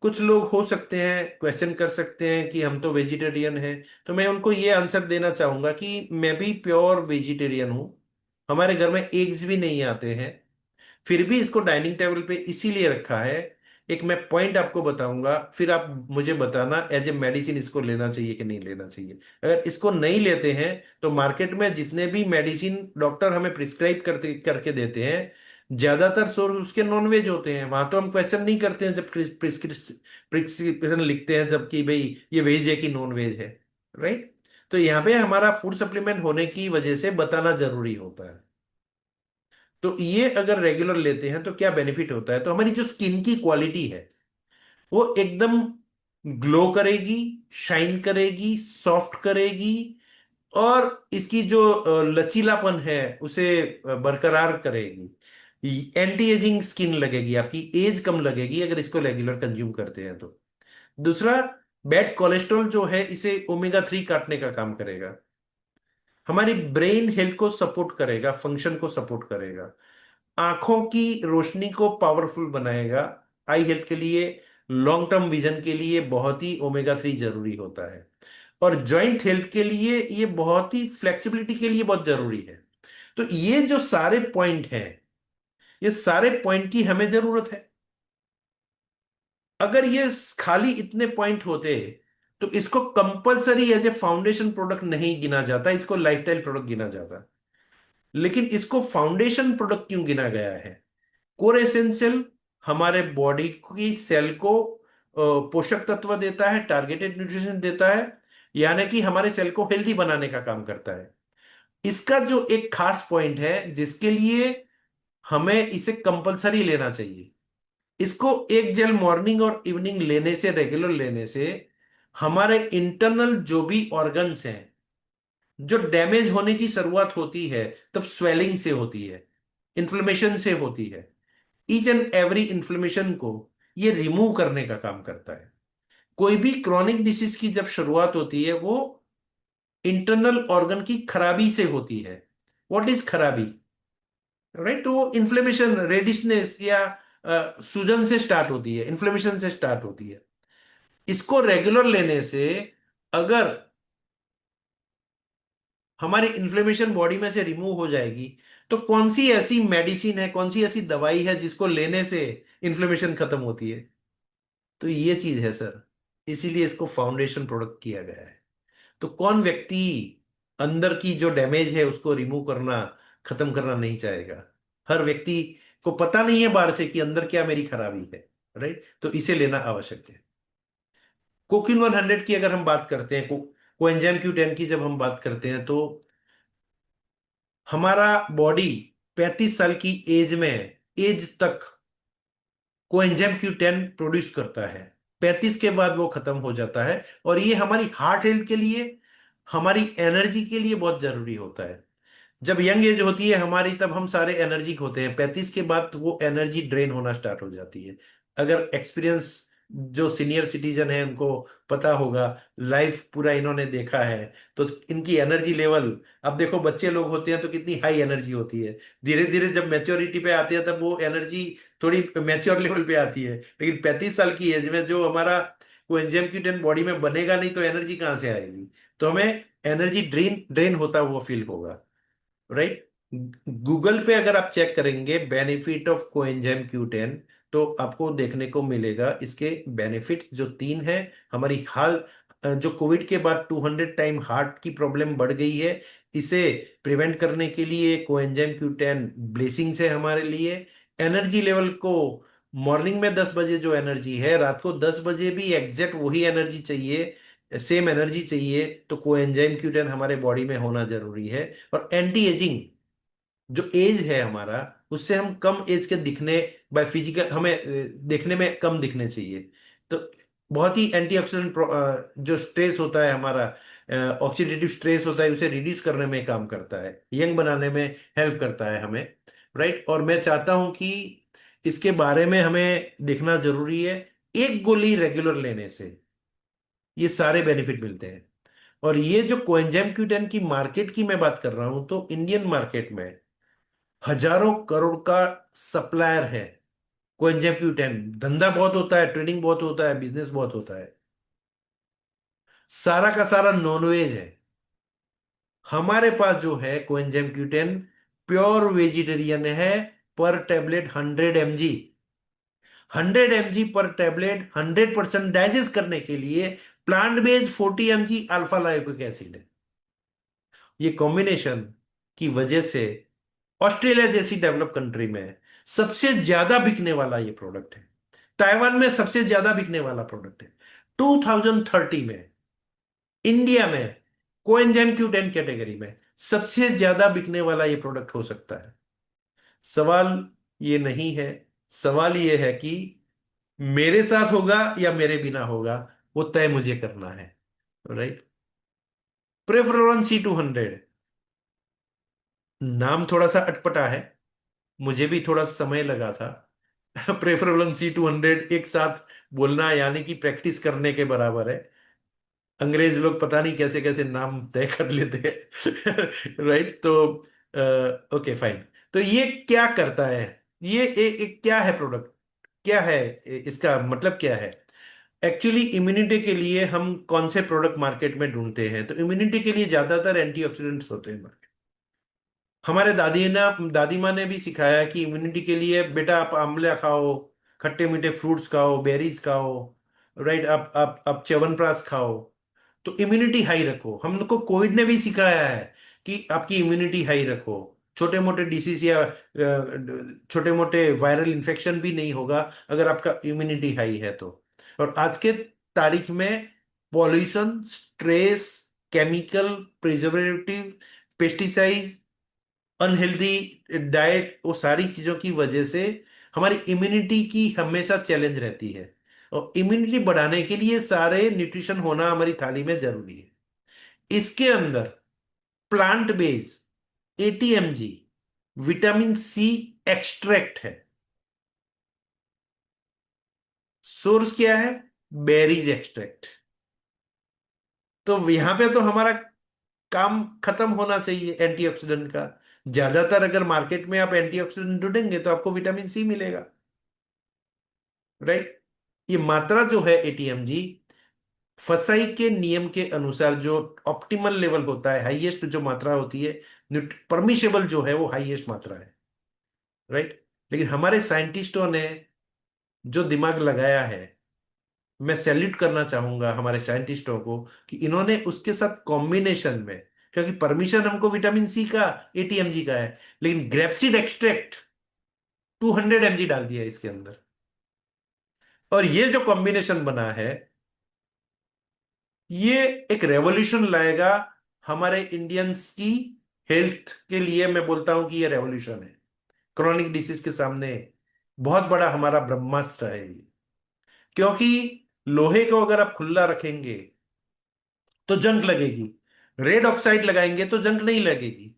A: कुछ लोग हो सकते हैं क्वेश्चन कर सकते हैं कि हम तो वेजिटेरियन हैं, तो मैं उनको ये आंसर देना चाहूंगा कि मैं भी प्योर वेजिटेरियन हूं। हमारे घर में एग्स भी नहीं आते हैं, फिर भी इसको डाइनिंग टेबल पे इसीलिए रखा है। एक मैं पॉइंट आपको बताऊंगा, फिर आप मुझे बताना एज ए मेडिसिन इसको लेना चाहिए कि नहीं लेना चाहिए। अगर इसको नहीं लेते हैं, तो मार्केट में जितने भी मेडिसिन डॉक्टर हमें प्रिस्क्राइब करते करके देते हैं, ज्यादातर सोर्स उसके नॉनवेज होते हैं। वहां तो हम क्वेश्चन नहीं करते हैं जब प्रिस्क्रिप्शन लिखते हैं, जबकि भाई ये वेज है कि नॉन वेज है। राइट? तो यहाँ पे हमारा फूड सप्लीमेंट होने की वजह से बताना जरूरी होता है। तो ये अगर रेगुलर लेते हैं तो क्या बेनिफिट होता है? तो हमारी जो स्किन की क्वालिटी है वो एकदम ग्लो करेगी, शाइन करेगी, सॉफ्ट करेगी, और इसकी जो लचीलापन है उसे बरकरार करेगी। एंटी एजिंग स्किन लगेगी, आपकी एज कम लगेगी अगर इसको रेगुलर कंज्यूम करते हैं तो। दूसरा, बैड कोलेस्ट्रॉल जो है, इसे ओमेगा 3 काटने का काम करेगा। हमारी ब्रेन हेल्थ को सपोर्ट करेगा, फंक्शन को सपोर्ट करेगा। आंखों की रोशनी को पावरफुल बनाएगा। आई हेल्थ के लिए, लॉन्ग टर्म विजन के लिए बहुत ही ओमेगा 3 जरूरी होता है। और जॉइंट हेल्थ के लिए ये बहुत ही, फ्लेक्सिबिलिटी के लिए बहुत जरूरी है। तो ये जो सारे पॉइंट हैं, ये सारे पॉइंट की हमें जरूरत है। अगर ये खाली इतने पॉइंट होते, तो इसको compulsory as a foundation product नहीं गिना जाता, इसको लाइफस्टाइल प्रोडक्ट गिना जाता। लेकिन इसको फाउंडेशन प्रोडक्ट क्यों गिना गया है? कोर एसेंशियल हमारे बॉडी की सेल को पोषक तत्व देता है, टारगेटेड न्यूट्रिशन देता है, यानी कि हमारे सेल को हेल्दी बनाने का काम करता है। इसका जो एक खास पॉइंट है जिसके लिए हमें इसे कंपलसरी लेना चाहिए, इसको एक जेल मॉर्निंग और इवनिंग लेने से, रेगुलर लेने से, हमारे इंटरनल जो भी ऑर्गन्स हैं जो डैमेज होने की शुरुआत होती है तब स्वेलिंग से होती है, इन्फ्लेमेशन से होती है। ईच एंड एवरी इन्फ्लेमेशन को ये रिमूव करने का काम करता है। कोई भी क्रॉनिक डिसीज की जब शुरुआत होती है वो इंटरनल ऑर्गन की खराबी से होती है। व्हाट इज खराबी? राइट, तो वो इन्फ्लेमेशन, रेडिशनेस या सूजन से स्टार्ट होती है, इन्फ्लेमेशन से स्टार्ट होती है। इसको रेगुलर लेने से अगर हमारी इन्फ्लेमेशन बॉडी में से रिमूव हो जाएगी, तो कौन सी ऐसी मेडिसिन है, कौन सी ऐसी दवाई है जिसको लेने से इन्फ्लेमेशन खत्म होती है? तो ये चीज है सर, इसीलिए इसको फाउंडेशन प्रोडक्ट किया गया है। तो कौन व्यक्ति अंदर की जो डैमेज है उसको रिमूव करना, खत्म करना नहीं चाहेगा? हर व्यक्ति को पता नहीं है बाहर से कि अंदर क्या मेरी खराबी है। राइट, तो इसे लेना आवश्यक है। कोकिन 100 की अगर हम बात करते हैं, कोएंजाइम Q10 की जब हम बात करते हैं, तो हमारा बॉडी 35 साल की एज में, एज तक कोएंजाइम Q10 प्रोड्यूस करता है। 35 के बाद वो खत्म हो जाता है, और ये हमारी हार्ट हेल्थ के लिए, हमारी एनर्जी के लिए बहुत जरूरी होता है। जब यंग एज होती है हमारी, तब हम सारे एनर्जिक होते हैं। 35 के बाद वो एनर्जी ड्रेन होना स्टार्ट हो जाती है। अगर एक्सपीरियंस, जो सीनियर सिटीजन है उनको पता होगा, लाइफ पूरा इन्होंने देखा है, तो इनकी एनर्जी लेवल, अब देखो बच्चे लोग होते हैं तो कितनी हाई एनर्जी होती है, धीरे धीरे जब मैच्योरिटी पे आती है तब वो एनर्जी थोड़ी मैच्योर लेवल पे आती है। लेकिन 35 साल की एज में जो हमारा कोएंजाइम Q10 बॉडी में बनेगा नहीं, तो एनर्जी कहाँ से आएगी? तो हमें एनर्जी ड्रेन ड्रेन होता हुआ फील होगा। राइट, गूगल पे अगर आप चेक करेंगे बेनिफिट ऑफ कोएंजाइम Q10, तो आपको देखने को मिलेगा इसके बेनिफिट्स जो तीन हैं। हमारी हाल जो कोविड के बाद 200 टाइम हार्ट की प्रॉब्लम बढ़ गई है, इसे प्रिवेंट करने के लिए कोएंजाइम Q10 ब्लेसिंग्स है हमारे लिए। एनर्जी लेवल को, मॉर्निंग में 10 बजे जो एनर्जी है, रात को 10 बजे भी एग्जैक्ट वही एनर्जी चाहिए, सेम एनर्जी चाहिए, तो कोएंजाइम Q10 हमारे बॉडी में होना जरूरी है। और एंटी एजिंग, जो एज है हमारा, उससे हम कम एज के दिखने, बाय फिजिकल हमें देखने में कम दिखने चाहिए। तो बहुत ही एंटीऑक्सीडेंट, जो स्ट्रेस होता है हमारा, ऑक्सीडेटिव स्ट्रेस होता है, उसे रिड्यूस करने में काम करता है, यंग बनाने में हेल्प करता है हमें। राइट, और मैं चाहता हूं कि इसके बारे में हमें देखना जरूरी है। एक गोली रेगुलर लेने से ये सारे बेनिफिट मिलते हैं। और ये जो कोएंजाइम Q10 की मार्केट की मैं बात कर रहा हूं, तो इंडियन मार्केट में हजारों करोड़ का सप्लायर है। कोएंजाइम Q10 धंधा बहुत होता है, ट्रेडिंग बहुत होता है, बिजनेस बहुत होता है। सारा का सारा नॉनवेज है। हमारे पास जो है कोएंजाइम Q10 प्योर वेजिटेरियन है। पर टेबलेट 100 mg, 100 mg पर टेबलेट, 100% डाइजेस्ट करने के लिए plant based 40 mg alpha lipoic acid है। ये कॉम्बिनेशन की वजह से ऑस्ट्रेलिया जैसी डेवलप कंट्री में सबसे ज्यादा बिकने वाला ये प्रोडक्ट है। ताइवान में सबसे ज्यादा बिकने वाला प्रोडक्ट है। 2030 में इंडिया में कोएंजाइम Q10 कैटेगरी में सबसे ज्यादा बिकने वाला ये प्रोडक्ट हो सकता है। सवाल ये नहीं है, सवाल ये है कि मेरे साथ होगा या मेरे बिना होगा, वो तय मुझे करना है। राइट, प्रेफरोन C200, नाम थोड़ा सा अटपटा है, मुझे भी थोड़ा समय लगा था। प्रेफरेबल C200 एक साथ बोलना यानी कि प्रैक्टिस करने के बराबर है। अंग्रेज लोग पता नहीं कैसे कैसे नाम तय कर लेते हैं। राइट, तो ओके फाइन। तो ये क्या करता है? ये क्या है प्रोडक्ट, क्या है, इसका मतलब क्या है? एक्चुअली इम्यूनिटी के लिए हम कौन से प्रोडक्ट मार्केट में ढूंढते हैं? तो इम्यूनिटी के लिए ज्यादातर एंटीऑक्सीडेंट्स होते हैं। हमारे दादी माँ ने भी सिखाया कि इम्यूनिटी के लिए बेटा आप आंवला खाओ, खट्टे मीठे फ्रूट्स खाओ, बेरीज खाओ। राइट, आप च्यवनप्राश खाओ, तो इम्यूनिटी हाई रखो। हमको कोविड ने भी सिखाया है कि आपकी इम्यूनिटी हाई रखो, छोटे मोटे डिसीज या छोटे मोटे वायरल इन्फेक्शन भी नहीं होगा अगर आपका इम्यूनिटी हाई है तो। और आज के तारीख में pollution, stress, chemical, preservative, pesticide, unhealthy diet, वो सारी चीजों की वजह से हमारी इम्यूनिटी की हमेशा चैलेंज रहती है। और इम्यूनिटी बढ़ाने के लिए सारे न्यूट्रिशन होना हमारी थाली में जरूरी है। इसके अंदर plant base eighty mg vitamin C extract है। सोर्स क्या है? Berries extract. तो यहां पे तो हमारा काम खत्म होना चाहिए एंटीऑक्सीडेंट का। ज्यादातर अगर मार्केट में आप एंटीऑक्सीडेंट ढूंढेंगे तो आपको विटामिन सी मिलेगा, राइट। ये मात्रा जो है एटीएमजी, फसाई के नियम के अनुसार जो ऑप्टिमल लेवल होता है, हाईएस्ट जो मात्रा होती है, परमिशेबल जो है वो हाईएस्ट मात्रा है, राइट। लेकिन हमारे साइंटिस्टों ने जो दिमाग लगाया है, मैं सैल्यूट करना चाहूंगा हमारे साइंटिस्टों को कि इन्होंने उसके साथ कॉम्बिनेशन में, क्योंकि परमिशन हमको विटामिन सी का, एटीएमजी का है, लेकिन ग्रेप्सिड एक्सट्रैक्ट 200 mg डाल दिया इसके अंदर। और ये जो कॉम्बिनेशन बना है, ये एक रेवोल्यूशन लाएगा हमारे इंडियंस की हेल्थ के लिए। मैं बोलता हूं कि ये रेवोल्यूशन है। क्रॉनिक डिसीज के सामने बहुत बड़ा हमारा ब्रह्मास्त्र है ये। क्योंकि लोहे को अगर आप खुला रखेंगे तो जंग लगेगी, रेड ऑक्साइड लगाएंगे तो जंग नहीं लगेगी।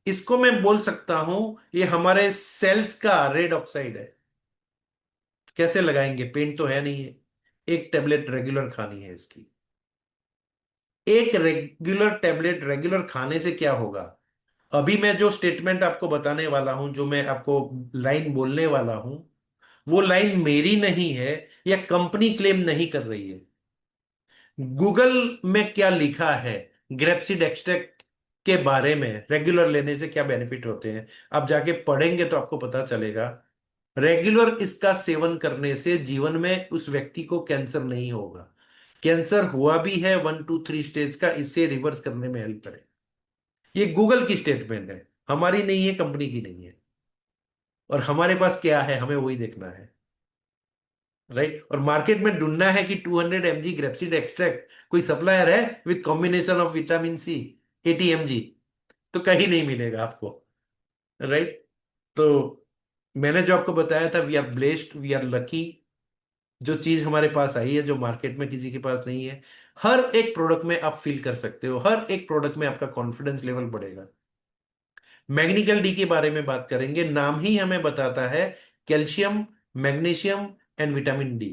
A: इसको मैं बोल सकता हूं, ये हमारे सेल्स का रेड ऑक्साइड है। कैसे लगाएंगे? पेंट तो है नहीं है। एक टेबलेट रेगुलर खानी है इसकी। एक रेगुलर टेबलेट रेगुलर खाने से क्या होगा? अभी मैं जो स्टेटमेंट आपको बताने वाला हूं, जो मैं आपको लाइन बोलने वाला हूं, वो लाइन मेरी नहीं है या कंपनी क्लेम नहीं कर रही है। गूगल में क्या लिखा है ग्रेप्सिड एक्सट्रैक्ट के बारे में, रेगुलर लेने से क्या बेनिफिट होते हैं, आप जाके पढ़ेंगे तो आपको पता चलेगा। रेगुलर इसका सेवन करने से जीवन में उस व्यक्ति को कैंसर नहीं होगा। कैंसर हुआ भी है 1 2 3 स्टेज का, इसे रिवर्स करने में हेल्प करे। ये गूगल की स्टेटमेंट है, हमारी नहीं है, कंपनी की नहीं है। और हमारे पास क्या है, हमें वही देखना है, राइट। और मार्केट में ढूंढना है कि 200 mg ग्रेप्सिड एक्सट्रैक्ट कोई सप्लायर है with combination of vitamin C, 80 mg, तो कहीं नहीं मिलेगा आपको, राइट। तो मैंने जो आपको बताया था, we are blessed, we are lucky. जो चीज हमारे पास आई है, जो मार्केट में किसी के पास नहीं है, हर एक प्रोडक्ट में आप फील कर सकते हो, हर एक प्रोडक्ट में आपका कॉन्फिडेंस लेवल बढ़ेगा। मैग्नीकल डी के बारे में बात करेंगे, नाम ही हमें बताता है calcium, magnesium and vitamin D.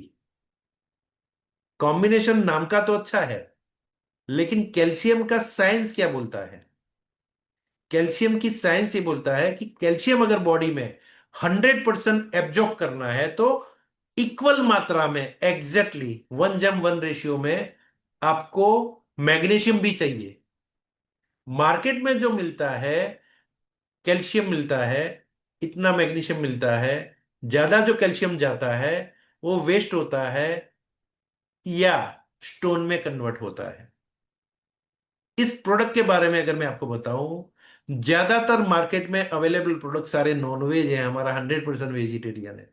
A: Combination नाम का तो अच्छा है, लेकिन कैल्शियम का साइंस क्या बोलता है? कैल्शियम की साइंस ये बोलता है कि कैल्शियम अगर बॉडी में 100% एब्जॉर्ब करना है तो इक्वल मात्रा में, एग्जैक्टली 1:1 रेशियो में आपको मैग्नीशियम भी चाहिए। मार्केट में जो मिलता है, कैल्शियम मिलता है, इतना मैग्नीशियम मिलता है, ज्यादा जो कैल्शियम जाता है वो वेस्ट होता है या स्टोन में कन्वर्ट होता है। इस प्रोडक्ट के बारे में अगर मैं आपको बताऊं, ज्यादातर मार्केट में अवेलेबल प्रोडक्ट सारे नॉन वेज है, हमारा 100% वेजिटेरियन है।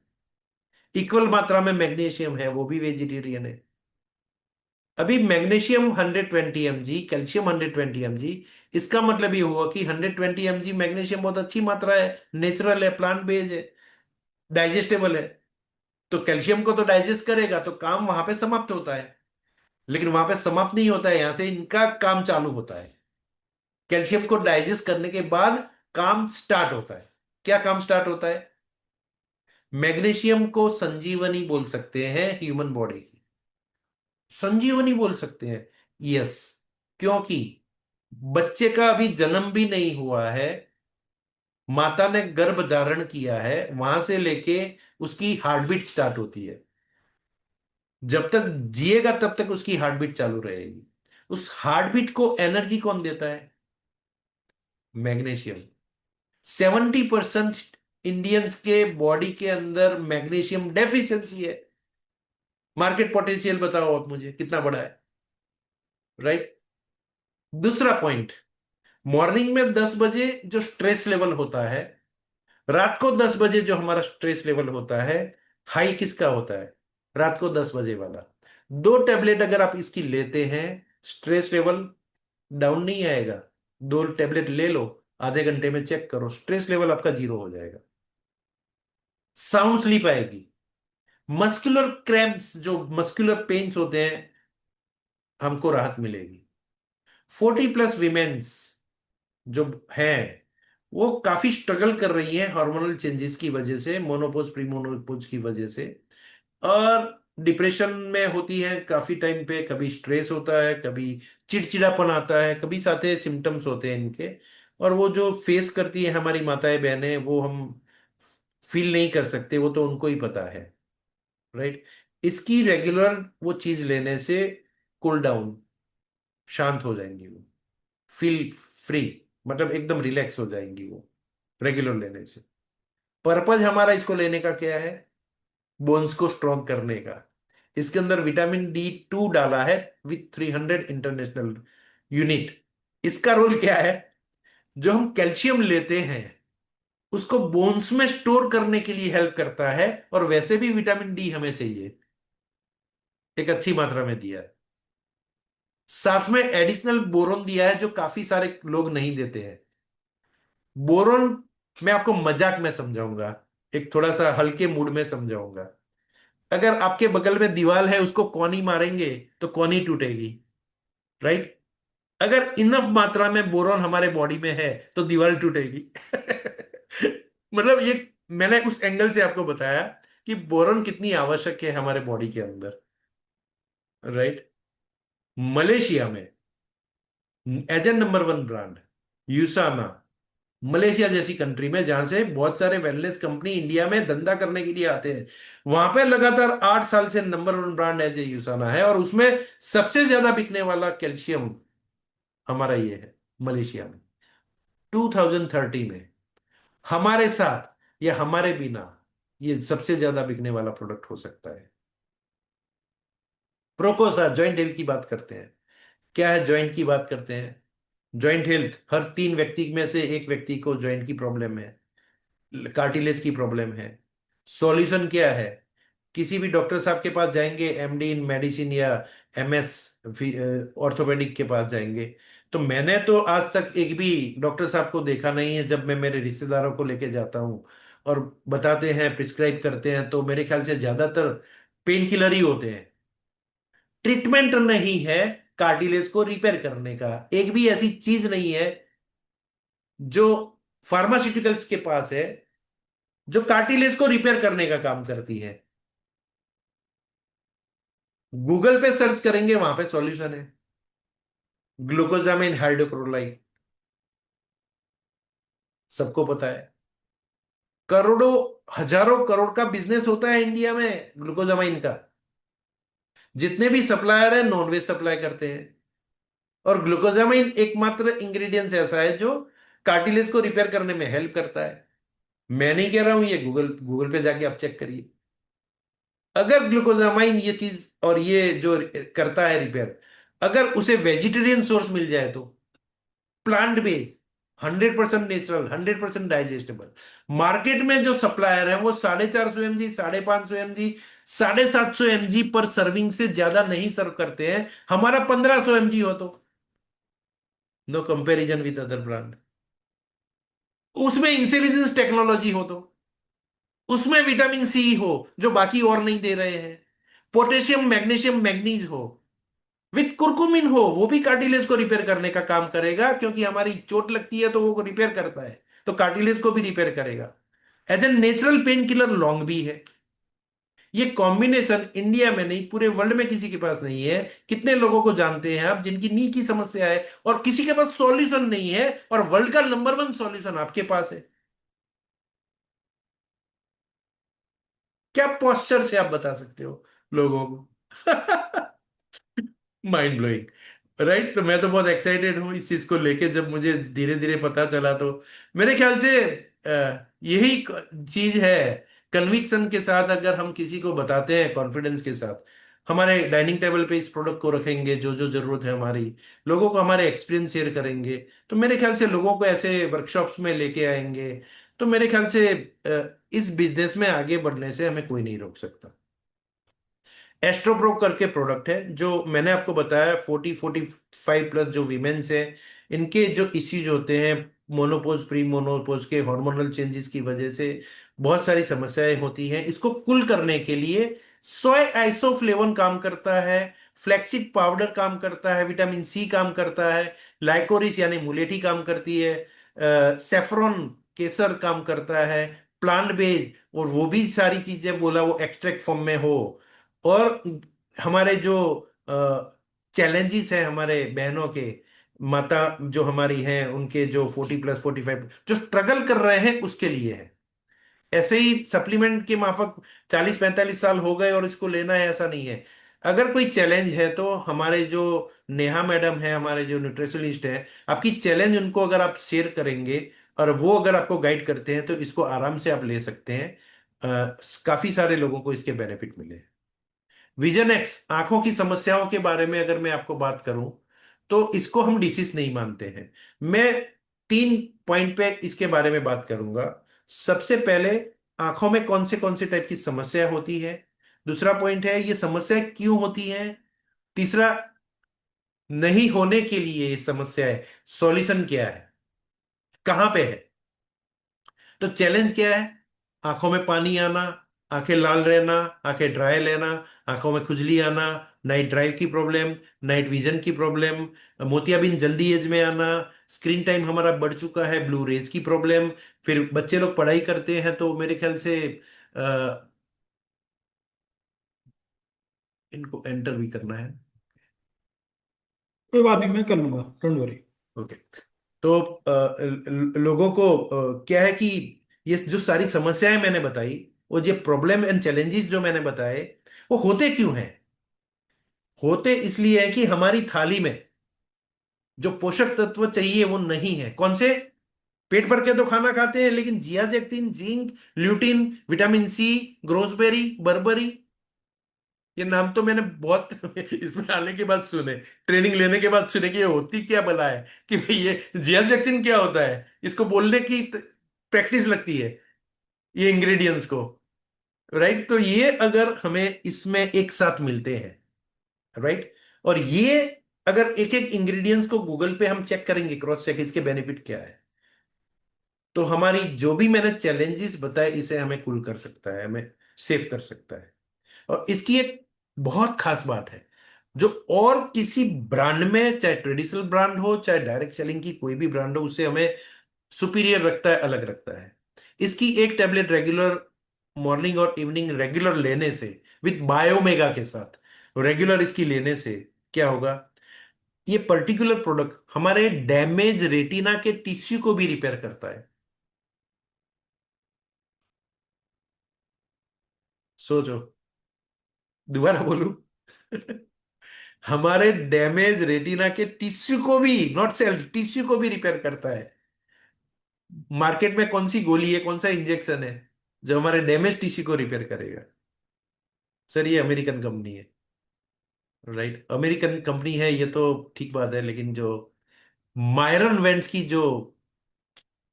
A: इक्वल मात्रा में मैग्नीशियम है, वो भी वेजिटेरियन है। अभी मैग्नीशियम 120 mg, कैल्शियम 120 mg, इसका मतलब ये हुआ कि 120 mg मैग्नीशियम बहुत अच्छी मात्रा है, नेचुरल है, प्लांट बेस्ड है, डाइजेस्टेबल है। तो कैल्शियम को तो डाइजेस्ट करेगा तो काम वहां पे समाप्त होता है। लेकिन वहां पे समाप्त नहीं होता है, यहां से इनका काम चालू होता है। कैल्शियम को डाइजेस्ट करने के बाद काम स्टार्ट होता है। क्या काम स्टार्ट होता है? मैग्नीशियम को संजीवनी बोल सकते हैं ह्यूमन बॉडी की, संजीवनी बोल सकते हैं, यस। क्योंकि बच्चे का अभी जन्म भी नहीं हुआ है, माता ने गर्भ धारण किया है, वहां से लेके उसकी हार्ट बीट स्टार्ट होती है। जब तक जिएगा तब तक उसकी हार्ट बीट चालू रहेगी। उस हार्ट बीट को एनर्जी कौन देता है? मैग्नीशियम। 70% इंडियंस के बॉडी के अंदर मैग्नीशियम डेफिशिएंसी है। मार्केट पोटेंशियल बताओ आप मुझे कितना बड़ा है, राइट। दूसरा पॉइंट, मॉर्निंग में 10 बजे जो स्ट्रेस लेवल होता है, रात को 10 बजे जो हमारा स्ट्रेस लेवल होता है, हाई किसका होता है? रात को 10 बजे वाला। 2 टैबलेट अगर आप इसकी लेते हैं, स्ट्रेस लेवल डाउन नहीं आएगा। 2 टैबलेट ले लो, आधे घंटे में चेक करो, स्ट्रेस लेवल आपका 0 हो जाएगा। साउंड स्लीप आएगी। मस्कुलर क्रैम्प्स, जो मस्कुलर पेन्स होते हैं, हमको राहत मिलेगी। 40+ विमेन्स जो हैं वो काफी स्ट्रगल कर रही है हार्मोनल चेंजेस की वजह से, मोनोपोज प्री मोनोपोज की वजह से, और डिप्रेशन में होती है काफी टाइम पे। कभी स्ट्रेस होता है, कभी चिड़चिड़ापन आता है, कभी साथे सिम्टम्स होते हैं इनके। और वो जो फेस करती है हमारी माताएं बहनें, वो हम फील नहीं कर सकते, वो तो उनको ही पता है, राइट। इसकी रेगुलर वो चीज लेने से कूल डाउन, शांत हो जाएंगी वो, फील फ्री, मतलब एकदम रिलैक्स हो जाएंगी वो रेगुलर लेने से। पर्पज हमारा इसको लेने का क्या है? बोन्स को स्ट्रॉन्ग करने का। इसके अंदर विटामिन D2 डाला है विथ 300 इंटरनेशनल यूनिट। इसका रोल क्या है? जो हम कैल्शियम लेते हैं उसको बोन्स में स्टोर करने के लिए हेल्प करता है, और वैसे भी विटामिन D हमें चाहिए, एक अच्छी मात्रा में दिया है। साथ में एडिशनल बोरोन दिया है जो काफी सारे लोग नहीं देते हैं। बोरोन मैं आपको मजाक में समझाऊंगा, एक थोड़ा सा हल्के मूड में समझाऊंगा। अगर आपके बगल में दीवार है, उसको कौनी मारेंगे तो कौनी टूटेगी, राइट। अगर इनफ मात्रा में बोरॉन हमारे बॉडी में है तो दीवार टूटेगी। मतलब ये मैंने उस एंगल से आपको बताया कि बोरॉन कितनी आवश्यक है हमारे बॉडी के अंदर, राइट। मलेशिया में as a number 1 brand Usana, Malaysia जैसी कंट्री में जहां से बहुत सारे वेलनेस कंपनी इंडिया में धंधा करने के लिए आते हैं, वहां पे लगातार 8 साल से नंबर 1 ब्रांड एज ए यूसाना है, और उसमें सबसे ज्यादा बिकने वाला कैल्शियम हमारा ये है मलेशिया में। 2030 में हमारे साथ या हमारे बिना ये सबसे ज्यादा बिकने वाला प्रोडक्ट हो सकता है। प्रोकोसा जॉइंट हेल्थ की बात करते हैं। क्या है जॉइंट की बात करते हैं? जॉइंट हेल्थ, हर 3 व्यक्ति में से एक व्यक्ति को जॉइंट की प्रॉब्लम है, कार्टिलेज की प्रॉब्लम है। सॉल्यूशन क्या है? किसी भी डॉक्टर साहब के पास जाएंगे, MD इन मेडिसिन या MS ऑर्थोपेडिक के पास जाएंगे, तो मैंने तो आज तक एक भी डॉक्टर साहब को देखा नहीं है। जब मैं मेरे रिश्तेदारों को लेके जाता हूँ और बताते हैं, प्रिस्क्राइब करते हैं, तो मेरे ख्याल से ज्यादातर पेन किलर ही होते हैं। ट्रीटमेंट नहीं है कार्टिलेज को रिपेयर करने का, एक भी ऐसी चीज नहीं है जो फार्मास्यूटिकल्स के पास है जो कार्टिलेज को रिपेयर करने का काम करती है। गूगल पे सर्च करेंगे, वहां पे सॉल्यूशन है, ग्लूकोजामिन हाइड्रोक्लोराइड, सबको पता है। करोड़ों हजारों करोड़ का बिजनेस होता है इंडिया में ग्लूकोजामाइन का। जितने भी सप्लायर है नॉनवेज सप्लाई करते हैं, और ग्लूकोजामाइन एकमात्र इंग्रेडिएंट्स ऐसा है जो कार्टिलेज को रिपेयर करने में हेल्प करता है। मैं नहीं कह रहा हूं, ये गूगल गूगल पे जाके आप चेक करिए। अगर ग्लूकोजामाइन ये चीज और ये जो करता है रिपेयर, अगर उसे वेजिटेरियन सोर्स मिल जाए तो plant based, 100% natural, 100% digestible. Market में जो सप्लायर है वो 450 mg, 550 mg, 750 mg पर सर्विंग से ज्यादा नहीं सर्व करते हैं। हमारा 1500 mg हो तो no comparison with other brand. उसमें इंटेलिजेंस टेक्नोलॉजी हो तो, उसमें विटामिन C हो जो बाकी और नहीं दे रहे हैं, पोटेशियम मैग्नीशियम मैग्नीज हो, विथ कुरकुमिन हो, वो भी कार्टिलेज को रिपेयर करने का काम करेगा, क्योंकि हमारी चोट लगती है तो वो रिपेयर करता है, तो कार्टिलेज को भी रिपेयर करेगा। As a natural painkiller long भी है। ये कॉम्बिनेशन इंडिया में नहीं, पूरे वर्ल्ड में किसी के पास नहीं है। कितने लोगों को जानते हैं आप जिनकी नी की समस्या है और किसी के पास सॉल्यूशन नहीं है, और वर्ल्ड का नंबर 1 सॉल्यूशन आपके पास है? क्या पोस्चर से आप बता सकते हो लोगों को? Mind blowing, right. तो मैं तो बहुत एक्साइटेड हूँ इस चीज को लेके। जब मुझे धीरे धीरे पता चला तो मेरे ख्याल से यही चीज है। कन्विक्शन के साथ अगर हम किसी को बताते हैं, कॉन्फिडेंस के साथ हमारे डाइनिंग टेबल पे इस प्रोडक्ट को रखेंगे, जो जो जरूरत है हमारी, लोगों को हमारे एक्सपीरियंस शेयर करेंगे, तो मेरे ख्याल से लोगों को ऐसे वर्कशॉप्स में लेके आएंगे, तो मेरे ख्याल से इस बिजनेस में आगे बढ़ने से हमें कोई नहीं रोक सकता। एस्ट्रोप्रो करके प्रोडक्ट है जो मैंने आपको बताया, 40-45 प्लस जो वीमेन्स है, इनके जो इश्यूज होते हैं मोनोपोज प्री मोनोपोज के हार्मोनल चेंजेस की वजह से, बहुत सारी समस्याएं होती हैं। इसको कुल करने के लिए सोय आइसोफ्लेवन काम करता है, फ्लैक्सीड पाउडर काम करता है, विटामिन सी काम करता है, लाइकोरिस यानी मुलेठी काम करती है, सेफ्रॉन केसर काम करता है, प्लांट बेस्ड, और वो भी सारी चीजें बोला वो एक्सट्रैक्ट फॉर्म में हो। और हमारे जो चैलेंजेस हैं हमारे बहनों के, माता जो हमारी हैं, उनके जो 40+, 45 जो स्ट्रगल कर रहे हैं उसके लिए है। ऐसे ही सप्लीमेंट के माफक 40-45 साल हो गए और इसको लेना है, ऐसा नहीं है। अगर कोई चैलेंज है तो हमारे जो नेहा मैडम है, हमारे जो न्यूट्रिशनिस्ट है, आपकी चैलेंज उनको अगर आप शेयर करेंगे और वो अगर आपको गाइड करते हैं तो इसको आराम से आप ले सकते हैं। काफी सारे लोगों को इसके बेनिफिट मिले। विजन एक्स आंखों की समस्याओं के बारे में अगर मैं आपको बात करूं तो इसको हम डिसीज नहीं मानते हैं। मैं 3 पॉइंट पे इसके बारे में बात करूंगा। सबसे पहले, आंखों में कौन से टाइप की समस्या होती है। दूसरा पॉइंट है ये समस्या क्यों होती है। तीसरा, नहीं होने के लिए ये समस्या है, सॉल्यूशन क्या है, कहां पे है। तो चैलेंज क्या है? आंखों में पानी आना, आंखें लाल रहना, आंखें ड्राई लेना, आंखों में खुजली आना, नाइट ड्राइव की प्रॉब्लम, नाइट विजन की प्रॉब्लम, मोतियाबिंद जल्दी एज में आना, स्क्रीन टाइम हमारा बढ़ चुका है, ब्लू रेज की प्रॉब्लम। फिर बच्चे लोग पढ़ाई करते हैं तो मेरे ख्याल से इनको एंटर भी करना है।
F: कोई बात नहीं, मैं कर लूंगा, डोंट वरी।
A: ओके। तो लोगों को क्या है कि ये जो सारी समस्याएं मैंने बताई, वो जो प्रॉब्लम एंड चैलेंजेस जो मैंने बताए, वो होते क्यों हैं? होते इसलिए है कि हमारी थाली में जो पोषक तत्व चाहिए वो नहीं है। कौन से? पेट भर के तो खाना खाते हैं, लेकिन जियाजेक्टिन, zinc, lutein, vitamin C, ग्रोसबेरी, Barbari, ये नाम तो मैंने बहुत इसमें आने के बाद सुने, ट्रेनिंग लेने के बाद सुने कि ये होती क्या भला है, कि भाई ये जियाजेक्टिन क्या होता है, इसको बोलने की प्रैक्टिस लगती है ये इंग्रेडिएंट्स को। राइट, तो ये अगर हमें इसमें एक साथ मिलते हैं, राइट, और ये अगर एक एक इंग्रेडिएंट्स को गूगल पे हम चेक करेंगे, क्रॉस चेक, इसके बेनिफिट क्या है, तो हमारी जो भी मैंने चैलेंजेस बताए इसे हमें कूल कर सकता है, हमें सेव कर सकता है। और इसकी एक बहुत खास बात है, जो और किसी ब्रांड में, चाहे ट्रेडिशनल ब्रांड हो चाहे डायरेक्ट सेलिंग की कोई भी ब्रांड हो, उससे हमें सुपीरियर रखता है, अलग रखता है। इसकी एक टेबलेट रेगुलर मॉर्निंग और इवनिंग रेगुलर लेने से, विथ बायोमेगा के साथ रेगुलर इसकी लेने से क्या होगा, ये पर्टिकुलर प्रोडक्ट हमारे डैमेज रेटिना के टिश्यू को भी रिपेयर करता है। सोचो, दोबारा बोलूं हमारे डैमेज रेटिना के टिश्यू को भी, नॉट सेल, टिश्यू को भी रिपेयर करता है। मार्केट में कौन सी गोली है, कौन सा इंजेक्शन है जो हमारे डैमेज टिश्यू को रिपेयर करेगा? सर ये अमेरिकन कंपनी है। राइट, अमेरिकन कंपनी है ये तो ठीक बात है, लेकिन जो मायरन वेंट्स की जो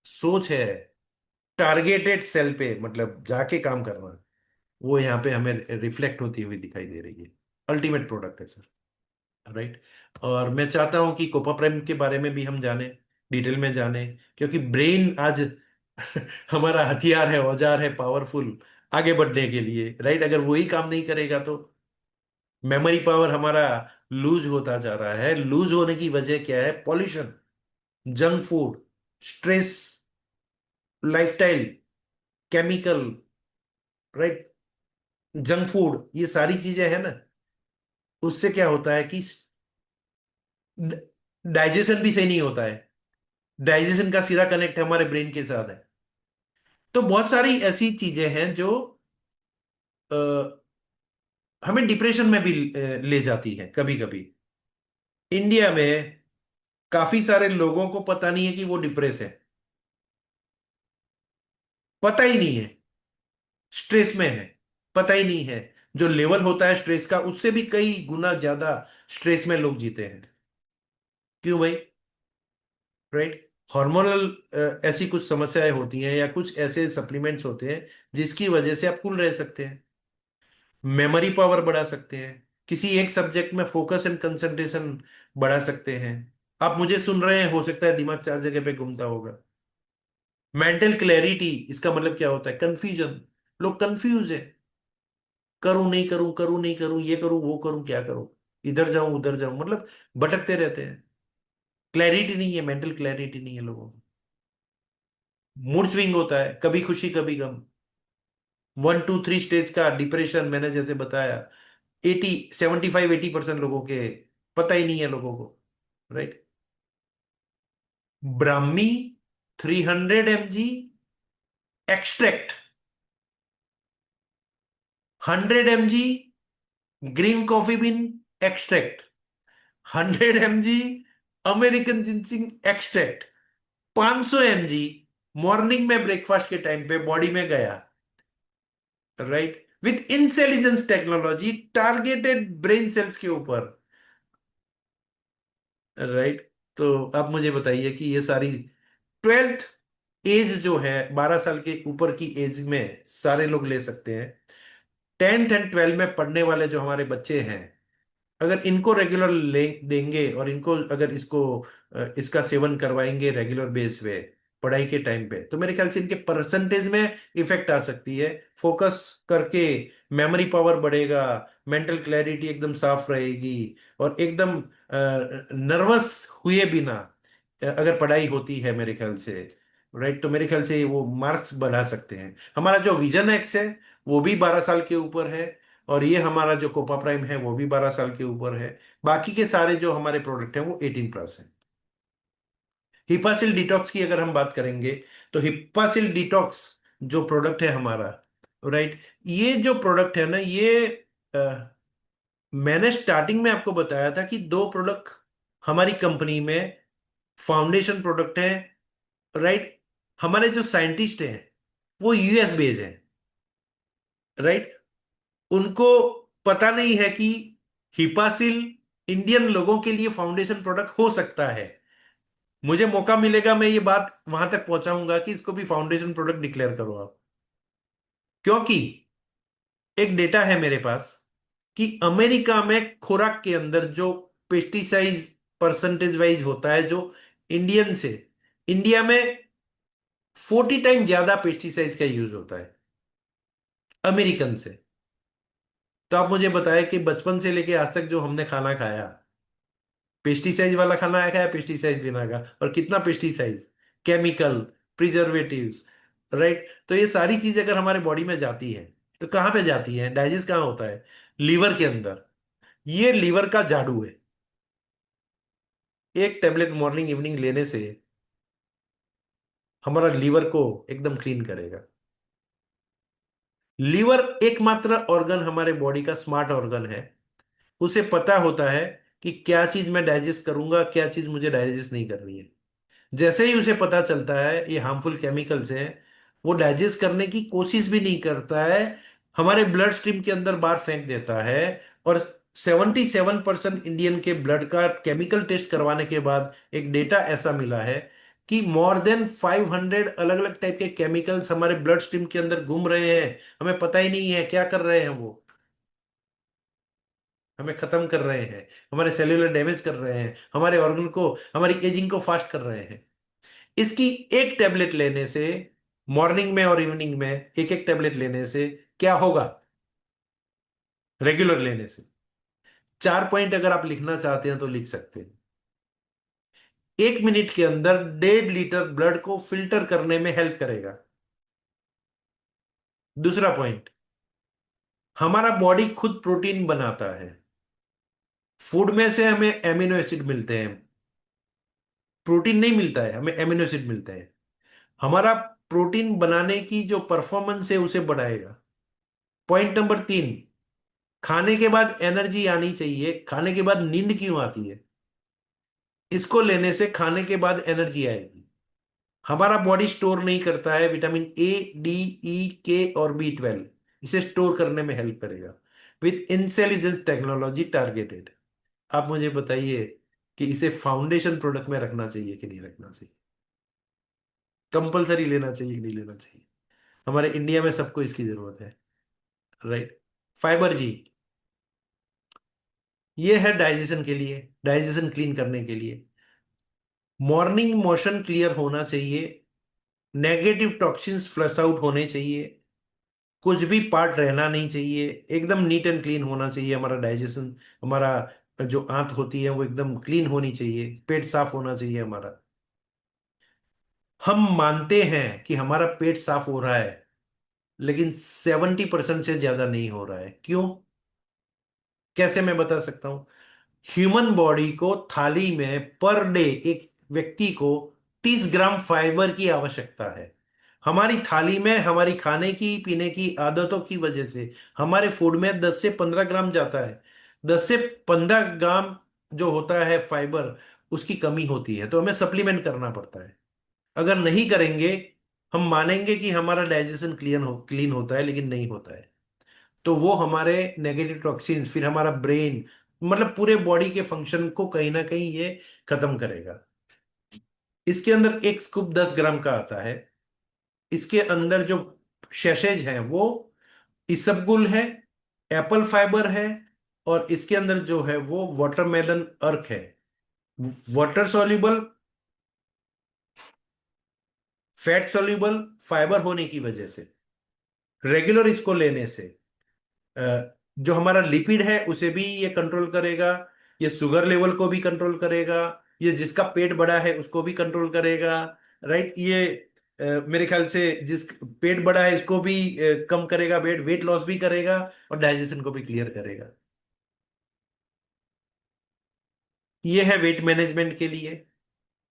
A: सोच है, टारगेटेड सेल पे मतलब जाके काम करना, वो यहाँ पे हमें रिफ्लेक्ट होती हुई दिखाई दे रही है। अल्टीमेट प्रोडक्ट है सर। राइट। और मैं चाहता हूं कि कोपा प्राइम के बारे में भी हम जाने, डिटेल में जाने, क्योंकि ब्रेन आज हमारा हथियार है, औजार है, पावरफुल आगे बढ़ने के लिए। राइट, अगर वही काम नहीं करेगा तो मेमोरी पावर हमारा लूज होता जा रहा है। लूज होने की वजह क्या है? Pollution, junk food, stress, lifestyle, chemical, right, junk food, ये सारी चीजें हैं ना, उससे क्या होता है कि डाइजेशन भी सही नहीं होता है। डाइजेशन का सीधा कनेक्ट हमारे ब्रेन के साथ है। तो बहुत सारी ऐसी चीजें हैं जो अ, हमें डिप्रेशन में भी ले जाती है कभी कभी। इंडिया में काफी सारे लोगों को पता नहीं है कि वो डिप्रेस है, पता ही नहीं है, स्ट्रेस में है, पता ही नहीं है। जो लेवल होता है स्ट्रेस का, उससे भी कई गुना ज्यादा स्ट्रेस में लोग जीते हैं। क्यों भाई? राइट। हार्मोनल ऐसी कुछ समस्याएं होती हैं, या कुछ ऐसे सप्लीमेंट्स होते हैं जिसकी वजह से आप कूल रह सकते हैं, मेमोरी पावर बढ़ा सकते हैं, किसी एक सब्जेक्ट में फोकस एंड कंसंट्रेशन बढ़ा सकते हैं। आप मुझे सुन रहे हैं, हो सकता है दिमाग चार जगह पे घूमता होगा। मेंटल क्लैरिटी, इसका मतलब क्या होता है? कंफ्यूजन, लोग कंफ्यूज है, करूं नहीं करूं, करूं नहीं करूं, ये करूं वो करूं, क्या करूं, इधर जाऊं उधर जाऊं, मतलब भटकते रहते हैं। क्लैरिटी नहीं है, मेंटल क्लैरिटी नहीं है लोगों को। मूड स्विंग होता है, कभी खुशी कभी गम। 1 2 3 स्टेज का डिप्रेशन, मैंने जैसे बताया, 75 80% लोगों के पता ही नहीं है लोगों को, right. Brahmi 300 mg extract, 100 mg green coffee bean extract, 100 mg American ginseng extract, 500 mg morning में ब्रेकफास्ट के टाइम पे बॉडी में गया, right, with intelligence technology targeted brain cells के ऊपर, राइट। तो आप मुझे बताइए कि ये सारी 12th एज जो है, 12 साल के ऊपर की एज में सारे लोग ले सकते हैं। 10th एंड 12th में पढ़ने वाले जो हमारे बच्चे हैं, अगर इनको रेगुलर ले देंगे और इनको अगर इसका सेवन करवाएंगे रेगुलर बेस पे पढ़ाई के टाइम पे, तो मेरे ख्याल से इनके परसेंटेज में इफेक्ट आ सकती है। फोकस करके मेमोरी पावर बढ़ेगा, मेंटल क्लैरिटी एकदम साफ रहेगी, और एकदम नर्वस हुए बिना अगर पढ़ाई होती है मेरे ख्याल से, राइट, तो मेरे ख्याल से वो मार्क्स बढ़ा सकते हैं। हमारा जो विजन एक्स है वो भी 12 साल के ऊपर है, और ये हमारा जो कोपा प्राइम है वो भी 12 साल के ऊपर है। बाकी के सारे जो हमारे प्रोडक्ट हैं वो 18+ हैं। हिपासिल डिटॉक्स की अगर हम बात करेंगे, तो हिपासिल डिटॉक्स जो प्रोडक्ट है हमारा, राइट, ये जो प्रोडक्ट है ना, ये मैंने स्टार्टिंग में आपको बताया था कि दो प्रोडक्ट हमारी कंपनी में फाउंडेशन प्रोडक्ट है, राइट। हमारे जो साइंटिस्ट हैं वो यूएस बेस्ड हैं, राइट। उनको पता नहीं है कि हिपासिल इंडियन लोगों के लिए फाउंडेशन प्रोडक्ट हो सकता है। मुझे मौका मिलेगा, मैं ये बात वहां तक पहुंचाऊंगा कि इसको भी फाउंडेशन प्रोडक्ट डिक्लेयर करो आप, क्योंकि एक डेटा है मेरे पास कि अमेरिका में खुराक के अंदर जो पेस्टिसाइड परसेंटेज वाइज होता है, जो इंडियन से, इंडिया में 40 टाइम ज्यादा पेस्टिसाइड्स का यूज होता है अमेरिकन से। तो आप मुझे बताएं कि बचपन से लेके आज तक जो हमने खाना खाया, पेस्टिसाइड वाला खाना आया है, पेस्टिसाइड बिना का, और कितना पेस्टिसाइड, केमिकल, प्रिजर्वेटिव्स, राइट। तो ये सारी चीजें अगर हमारे बॉडी में जाती है तो कहाँ पे जाती है, डाइजेस्ट कहाँ होता है, लीवर के अंदर। ये लीवर का जादू है। एक टेबलेट मॉर्निंग इवनिंग लेने से हमारा लीवर को एकदम क्लीन करेगा। लीवर एकमात्र ऑर्गन हमारे बॉडी का स्मार्ट ऑर्गन है। उसे पता होता है कि क्या चीज मैं डाइजेस्ट करूंगा, क्या चीज मुझे डाइजेस्ट नहीं करनी है। जैसे ही उसे पता चलता है ये हार्मफुल केमिकल्स हैं, वो डाइजेस्ट करने की कोशिश भी नहीं करता है, हमारे ब्लड स्ट्रीम के अंदर बाहर फेंक देता है। और 77% इंडियन के ब्लड का केमिकल टेस्ट करवाने के बाद एक डेटा ऐसा मिला है कि मोर देन 500 अलग अलग टाइप के केमिकल्स हमारे ब्लड स्ट्रीम के अंदर घूम रहे हैं, हमें पता ही नहीं है क्या कर रहे हैं वो। हमें खत्म कर रहे हैं, हमारे सेल्यूलर डैमेज कर रहे हैं, हमारे ऑर्गन को, हमारी एजिंग को फास्ट कर रहे हैं। इसकी एक टेबलेट लेने से, मॉर्निंग में और इवनिंग में एक एक टेबलेट लेने से क्या होगा, रेगुलर लेने से। 4 पॉइंट अगर आप लिखना चाहते हैं तो लिख सकते हैं। 1 मिनट के अंदर 1.5 लीटर ब्लड को फिल्टर करने में हेल्प करेगा। दूसरा पॉइंट, हमारा बॉडी खुद प्रोटीन बनाता है। फूड में से हमें एमिनो एसिड मिलते हैं, प्रोटीन नहीं मिलता है, हमें एमिनो एसिड मिलते हैं। हमारा प्रोटीन बनाने की जो परफॉर्मेंस है उसे बढ़ाएगा। पॉइंट नंबर 3, खाने के बाद एनर्जी आनी चाहिए। खाने के बाद नींद क्यों आती है, इसको लेने से खाने के बाद एनर्जी आएगी। हमारा बॉडी स्टोर नहीं करता है vitamin A D E K और B12, इसे स्टोर करने में हेल्प करेगा विथ इंटेलिजेंस टेक्नोलॉजी टारगेटेड। आप मुझे बताइए कि इसे फाउंडेशन प्रोडक्ट में रखना चाहिए कि नहीं रखना चाहिए, कंपलसरी लेना चाहिए कि नहीं लेना चाहिए। हमारे इंडिया में सबको इसकी जरूरत है, राइट। फाइबर जी, ये है डाइजेशन के लिए, डाइजेशन क्लीन करने के लिए। मॉर्निंग मोशन क्लियर होना चाहिए, नेगेटिव टॉक्सिन्स फ्लश आउट होने चाहिए, कुछ भी पार्ट रहना नहीं चाहिए, एकदम नीट एंड क्लीन होना चाहिए हमारा डाइजेशन, हमारा जो आंत होती है वो एकदम क्लीन होनी चाहिए, पेट साफ होना चाहिए हमारा। हम मानते हैं कि हमारा पेट साफ हो रहा है, लेकिन 70% से ज्यादा नहीं हो रहा है। क्यों? कैसे मैं बता सकता हूं। ह्यूमन बॉडी को थाली में पर डे एक व्यक्ति को 30 ग्राम फाइबर की आवश्यकता है। हमारी थाली में हमारी खाने की पीने की आदतों की वजह से हमारे फूड में 10 से 15 ग्राम जाता है। 10 से 15 ग्राम जो होता है फाइबर, उसकी कमी होती है, तो हमें सप्लीमेंट करना पड़ता है। अगर नहीं करेंगे, हम मानेंगे कि हमारा डाइजेशन क्लीन होता है, लेकिन नहीं होता है। तो वो हमारे नेगेटिव टॉक्सिन्स, फिर हमारा ब्रेन, मतलब पूरे बॉडी के फंक्शन को कहीं ना कहीं ये खत्म करेगा। इसके अंदर एक स्कूप 10 ग्राम का आता है। इसके अंदर जो शैशेज हैं वो इसबगुल है, एप्पल फाइबर है, और इसके अंदर जो है वो वाटरमेलन अर्क है। Water soluble, fat soluble fibre होने की वजह से, रेगुलर इसको लेने से जो हमारा लिपिड है उसे भी ये कंट्रोल करेगा, ये शुगर लेवल को भी कंट्रोल करेगा, ये जिसका पेट बड़ा है उसको भी कंट्रोल करेगा। राइट, ये मेरे ख्याल से जिस पेट बड़ा है इसको भी कम करेगा, वेट वेट लॉस भी करेगा, और डाइजेशन को भी क्लियर करेगा। ये है वेट मैनेजमेंट के लिए।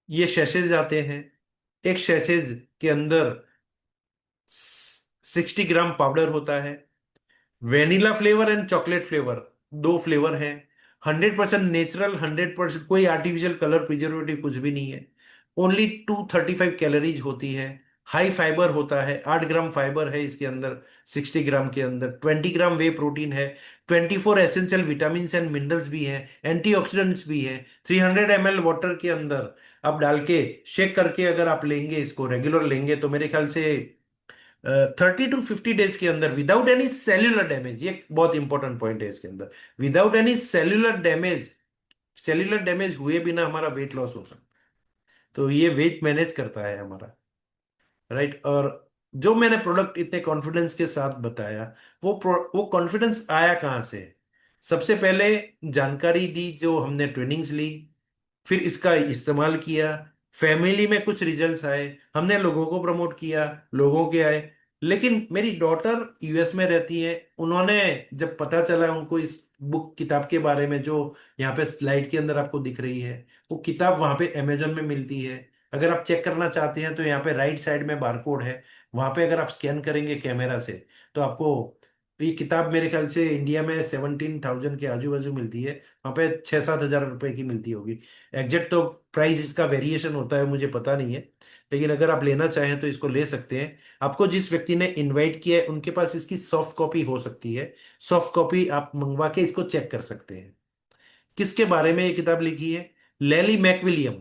A: ये शैशेज आते हैं। एक शैशेज के अंदर 60 ग्राम पाउडर होता है। Vanilla flavour and chocolate flavour, दो फ्लेवर हैं। 100% नेचुरल, 100% कोई आर्टिफिशियल कलर प्रिजर्वेटिव कुछ भी नहीं है। ओनली 235 कैलोरीज होती है। हाई फाइबर होता है, 8 ग्राम फाइबर है इसके अंदर। 60 ग्राम के अंदर 20 ग्राम वे प्रोटीन है। 24 एसेंशियल विटामिन एंड मिनरल्स भी है, एंटीऑक्सीडेंट्स भी है। 300 ml वाटर के अंदर आप डाल के शेक करके अगर आप लेंगे, इसको रेगुलर लेंगे, तो मेरे ख्याल से 30 to 50 डेज के अंदर विदाउट एनी सेल्यूलर डैमेज, ये बहुत इंपॉर्टेंट पॉइंट है इसके अंदर, without any cellular damage, cellular damage हुए बिना हमारा वेट लॉस हो सकता है। तो ये वेट मैनेज करता है हमारा। राइट। और जो मैंने प्रोडक्ट इतने कॉन्फिडेंस के साथ बताया, वो कॉन्फिडेंस आया कहाँ से? सबसे पहले जानकारी दी, जो हमने ट्रेनिंग्स ली, फिर इसका इस्तेमाल किया, फैमिली में कुछ रिजल्ट्स आए, हमने लोगों को प्रमोट किया, लोगों के आए। लेकिन मेरी डॉटर यूएस में रहती है, उन्होंने जब पता चला उनको इस बुक किताब के बारे में, जो यहाँ पे स्लाइड के अंदर आपको दिख रही है, वो किताब वहाँ पे अमेजोन में मिलती है। अगर आप चेक करना चाहते हैं तो यहाँ पे राइट साइड में बारकोड है, वहाँ पे अगर आप स्कैन करेंगे कैमरा से तो आपको ये किताब मेरे ख्याल से इंडिया में 17,000 के आजू बाजू मिलती है, वहाँ पे 6-7 हज़ार रुपए की मिलती होगी। एग्जैक्ट तो प्राइस इसका वेरिएशन होता है, मुझे पता नहीं है, लेकिन अगर आप लेना चाहें तो इसको ले सकते हैं। आपको जिस व्यक्ति ने इनवाइट किया है उनके पास इसकी सॉफ्ट कॉपी हो सकती है, सॉफ्ट कॉपी आप मंगवा के इसको चेक कर सकते हैं। किसके बारे में ये किताब लिखी है? लैली मैकविलियम,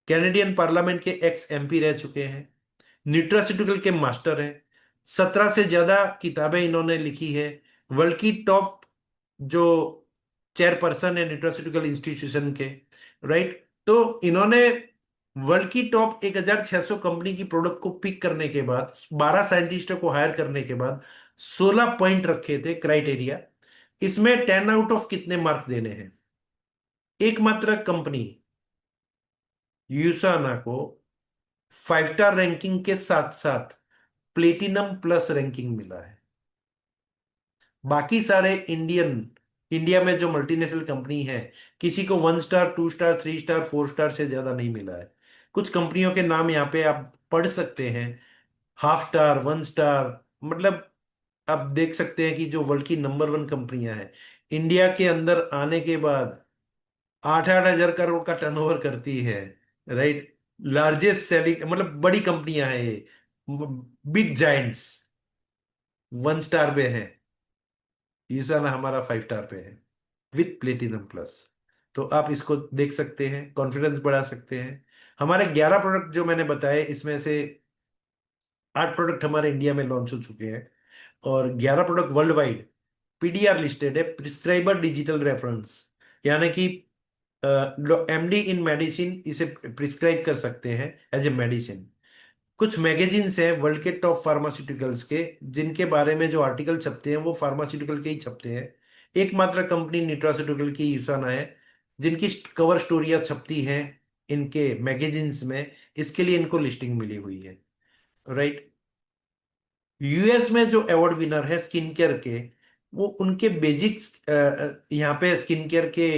A: कैनेडियन पार्लियामेंट के एक्स एमपी रह चुके हैं, न्यूट्रास्यूटिकल के मास्टर हैं। 17 से ज्यादा किताबें इन्होंने लिखी है। वर्ल्ड की टॉप जो चेयरपर्सन है न्यूट्रास्यूटिकल इंस्टीट्यूशन के। राइट। तो इन्होंने वर्ल्ड की टॉप 1,600 कंपनी की प्रोडक्ट को पिक करने के बाद, 12 साइंटिस्टों को हायर करने के बाद 16 पॉइंट रखे थे क्राइटेरिया। इसमें 10 आउट ऑफ कितने मार्क देने हैं? एकमात्र कंपनी यूसाना को 5 स्टार रैंकिंग के साथ साथ प्लेटिनम प्लस रैंकिंग मिला है। बाकी सारे इंडिया में जो मल्टीनेशनल कंपनी है, किसी को 1 स्टार, 2 स्टार, 3 स्टार, 4 स्टार से ज्यादा नहीं मिला है। कुछ कंपनियों के नाम यहाँ पे आप पढ़ सकते हैं, हाफ स्टार, 1 स्टार, मतलब आप देख सकते हैं कि जो वर्ल्ड की नंबर 1 कंपनियां हैं, इंडिया के अंदर आने के बाद 8-8 हज़ार करोड़ का टर्नओवर करती है। राइट। लार्जेस्ट सेलिंग, मतलब बड़ी कंपनियां हैं ये, बिग जाइंट्स 1 स्टार पे है। ईशाना हमारा 5 स्टार पे है विथ प्लेटिनम प्लस। तो आप इसको देख सकते हैं, कॉन्फिडेंस बढ़ा सकते हैं। हमारे 11 प्रोडक्ट जो मैंने बताए, इसमें से 8 प्रोडक्ट हमारे इंडिया में लॉन्च हो चुके हैं, और 11 product world wide PDR listed है, प्रिस्क्राइबर डिजिटल रेफरेंस, यानी कि एमडी इन मेडिसिन इसे प्रिस्क्राइब कर सकते हैं एज ए मेडिसिन। कुछ मैगजीन्स हैं वर्ल्ड के टॉप फार्मास्यूटिकल्स के, जिनके बारे में जो आर्टिकल छपते हैं वो फार्मास्यूटिकल के ही छपते हैं। एकमात्र कंपनी न्यूट्रास्यूटिकल की यूसाना है जिनकी कवर स्टोरियां छपती हैं इनके मैगजीन्स में, इसके लिए इनको लिस्टिंग मिली हुई है, राइट। यूएस में जो अवार्ड विनर है स्किन केयर के, वो उनके बेसिक्स, यहाँ पे स्किन केयर के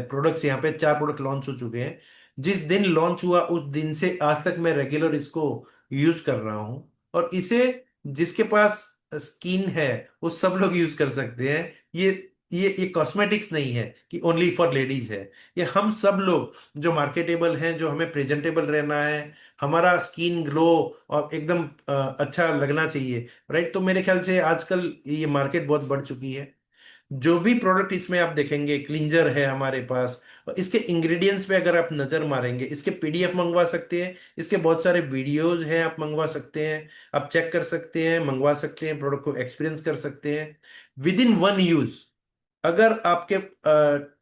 A: प्रोडक्ट्स, यहाँ पे 4 प्रोडक्ट लॉन्च हो चुके हैं। जिस दिन लॉन्च हुआ उस दिन से आज तक मैं रेगुलर इसको यूज कर रहा हूँ, और इसे जिसके पास स्किन है वो सब लोग यूज कर सकते हैं। ये कॉस्मेटिक्स नहीं है कि ओनली फॉर लेडीज है, ये हम सब लोग जो मार्केटेबल हैं, जो हमें प्रेजेंटेबल रहना है, हमारा स्किन ग्लो और एकदम अच्छा लगना चाहिए, राइट। तो मेरे ख्याल से आजकल ये मार्केट बहुत बढ़ चुकी है। जो भी प्रोडक्ट इसमें आप देखेंगे, क्लिंजर है हमारे पास, और इसके इंग्रेडिएंट्स पे अगर आप नजर मारेंगे, इसके पीडीएफ मंगवा सकते हैं, इसके बहुत सारे वीडियोज हैं, आप मंगवा सकते हैं, आप चेक कर सकते हैं, मंगवा सकते हैं, प्रोडक्ट को एक्सपीरियंस कर सकते हैं विद इन वन यूज। अगर आपके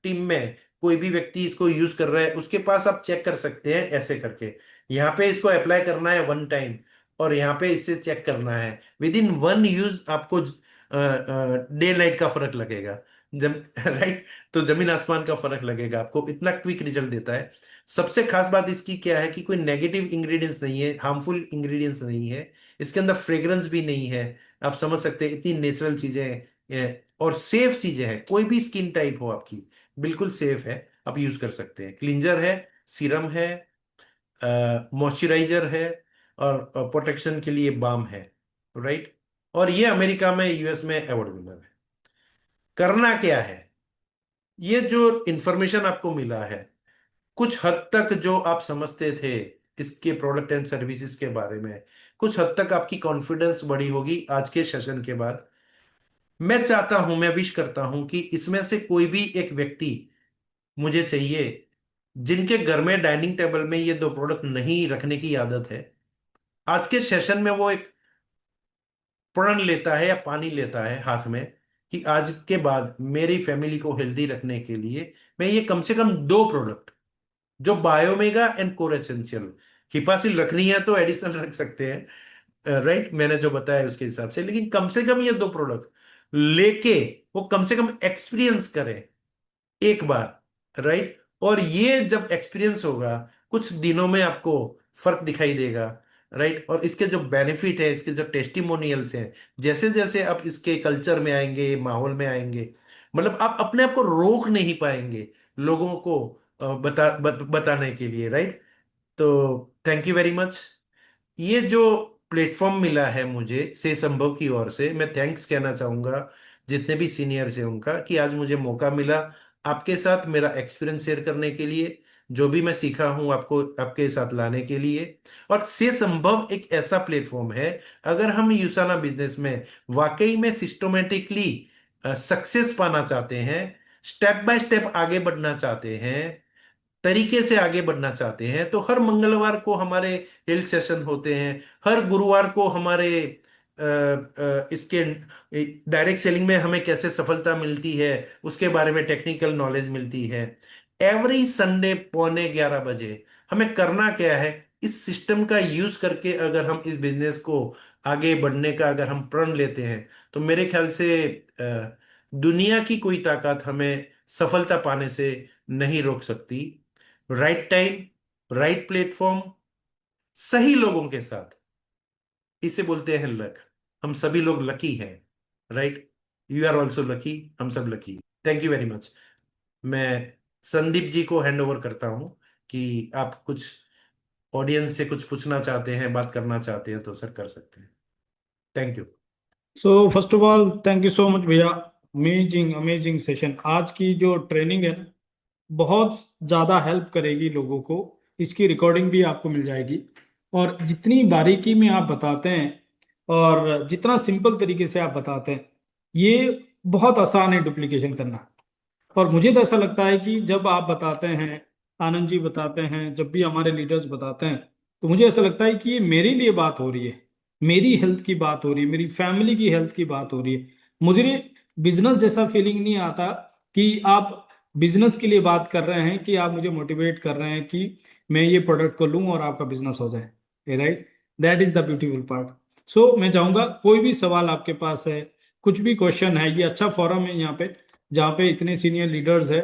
A: टीम में कोई भी व्यक्ति इसको यूज कर रहा है, उसके पास आप चेक कर सकते हैं ऐसे करके, यहाँ पे इसको अप्लाई करना है 1 टाइम, और यहाँ पे इससे चेक करना है, विद इन वन यूज आपको डे नाइट का फर्क लगेगा, जम राइट। तो जमीन आसमान का फर्क लगेगा आपको, इतना क्विक रिजल्ट देता है। सबसे खास बात इसकी क्या है कि कोई नेगेटिव इंग्रेडिएंट्स नहीं है, हार्मफुल इंग्रेडिएंट्स नहीं है, इसके अंदर फ्रेग्रेंस भी नहीं है। आप समझ सकते हैं इतनी नेचुरल चीजें हैं, और सेफ चीजें हैं, कोई भी स्किन टाइप हो आपकी, बिल्कुल सेफ है, आप यूज कर सकते हैं। क्लींजर है, सीरम है, मॉइस्चराइजर है, और प्रोटेक्शन के लिए बाम है, राइट। और ये अमेरिका में, यूएस में अवार्ड विनर है। करना क्या है, ये जो इंफॉर्मेशन आपको मिला है, कुछ हद तक जो आप समझते थे इसके प्रोडक्ट एंड सर्विसेज के बारे में, कुछ हद तक आपकी कॉन्फिडेंस बढ़ी होगी आज के सेशन के बाद। मैं चाहता हूं, मैं विश करता हूं कि इसमें से कोई भी एक व्यक्ति मुझे चाहिए जिनके घर में डाइनिंग टेबल में ये 2 प्रोडक्ट नहीं रखने की आदत है, आज के सेशन में वो एक प्रण लेता है या पानी लेता है हाथ में, कि आज के बाद मेरी फैमिली को हेल्दी रखने के लिए मैं ये कम से कम 2 प्रोडक्ट, जो बायोमेगा एंड कोर एसेंशियल, हिपासिल रखनी है तो एडिशनल रख सकते हैं, राइट, मैंने जो बताया उसके हिसाब से, लेकिन कम से कम ये 2 प्रोडक्ट लेके वो कम से कम एक्सपीरियंस करें एक बार, राइट। और ये जब एक्सपीरियंस होगा, कुछ दिनों में आपको फर्क दिखाई देगा, राइट। और इसके जो बेनिफिट है, इसके जो टेस्टिमोनियल्स हैं, जैसे जैसे आप इसके कल्चर में आएंगे, माहौल में आएंगे, मतलब आप अपने आप को रोक नहीं पाएंगे लोगों को बताने के लिए, राइट। तो थैंक यू वेरी मच। ये जो प्लेटफॉर्म मिला है मुझे से संभव की ओर से, मैं थैंक्स कहना चाहूंगा जितने भी सीनियर्स हैं उनका, कि आज मुझे मौका मिला आपके साथ मेरा एक्सपीरियंस शेयर करने के लिए, जो भी मैं सीखा हूं आपको आपके साथ लाने के लिए। और से संभव एक ऐसा प्लेटफॉर्म है, अगर हम यूसाना बिजनेस में वाकई में सिस्टमेटिकली सक्सेस पाना चाहते हैं, स्टेप बाय स्टेप आगे बढ़ना चाहते हैं, तरीके से आगे बढ़ना चाहते हैं, तो हर मंगलवार को हमारे हेल्थ सेशन होते हैं, हर गुरुवार को हमारे इसके डायरेक्ट सेलिंग में हमें कैसे सफलता मिलती है उसके बारे में टेक्निकल नॉलेज मिलती है। एवरी संडे 11:45 बजे हमें करना क्या है, इस सिस्टम का यूज करके अगर हम इस बिजनेस को आगे बढ़ने का अगर हम प्रण लेते हैं, तो मेरे ख्याल से दुनिया की कोई ताकत हमें सफलता पाने से नहीं रोक सकती। राइट टाइम, राइट प्लेटफॉर्म, सही लोगों के साथ, इसे बोलते हैं लक। हम सभी लोग लकी हैं, right. You are also lucky, हम सब लकी। Thank you very much. मैं संदीप जी को हैंड ओवर करता हूं कि आप कुछ ऑडियंस से कुछ पूछना चाहते हैं, बात करना चाहते हैं, तो सर कर सकते हैं। Thank you.
F: So first of all thank you so much भैया, अमेजिंग अमेजिंग सेशन। आज की जो ट्रेनिंग है ना, बहुत ज़्यादा हेल्प करेगी लोगों को। इसकी रिकॉर्डिंग भी आपको मिल जाएगी। और जितनी बारीकी में आप बताते हैं और जितना सिंपल तरीके से आप बताते हैं, ये बहुत आसान है डुप्लीकेशन करना। और मुझे तो ऐसा लगता है कि जब आप बताते हैं, आनंद जी बताते हैं, जब भी हमारे लीडर्स बताते हैं, तो मुझे ऐसा लगता है कि ये मेरे लिए बात हो रही है, मेरी हेल्थ की बात हो रही है, मेरी फैमिली की हेल्थ की बात हो रही है। मुझे बिजनेस जैसा फीलिंग नहीं आता कि आप बिजनेस के लिए बात कर रहे हैं, कि आप मुझे मोटिवेट कर रहे हैं कि मैं ये प्रोडक्ट को लूं और आपका बिजनेस हो जाए, right. That is the beautiful part. So मैं चाहूंगा कोई भी सवाल आपके पास है, कुछ भी क्वेश्चन है, ये अच्छा फॉरम है यहाँ पे, जहाँ पे इतने सीनियर लीडर्स है,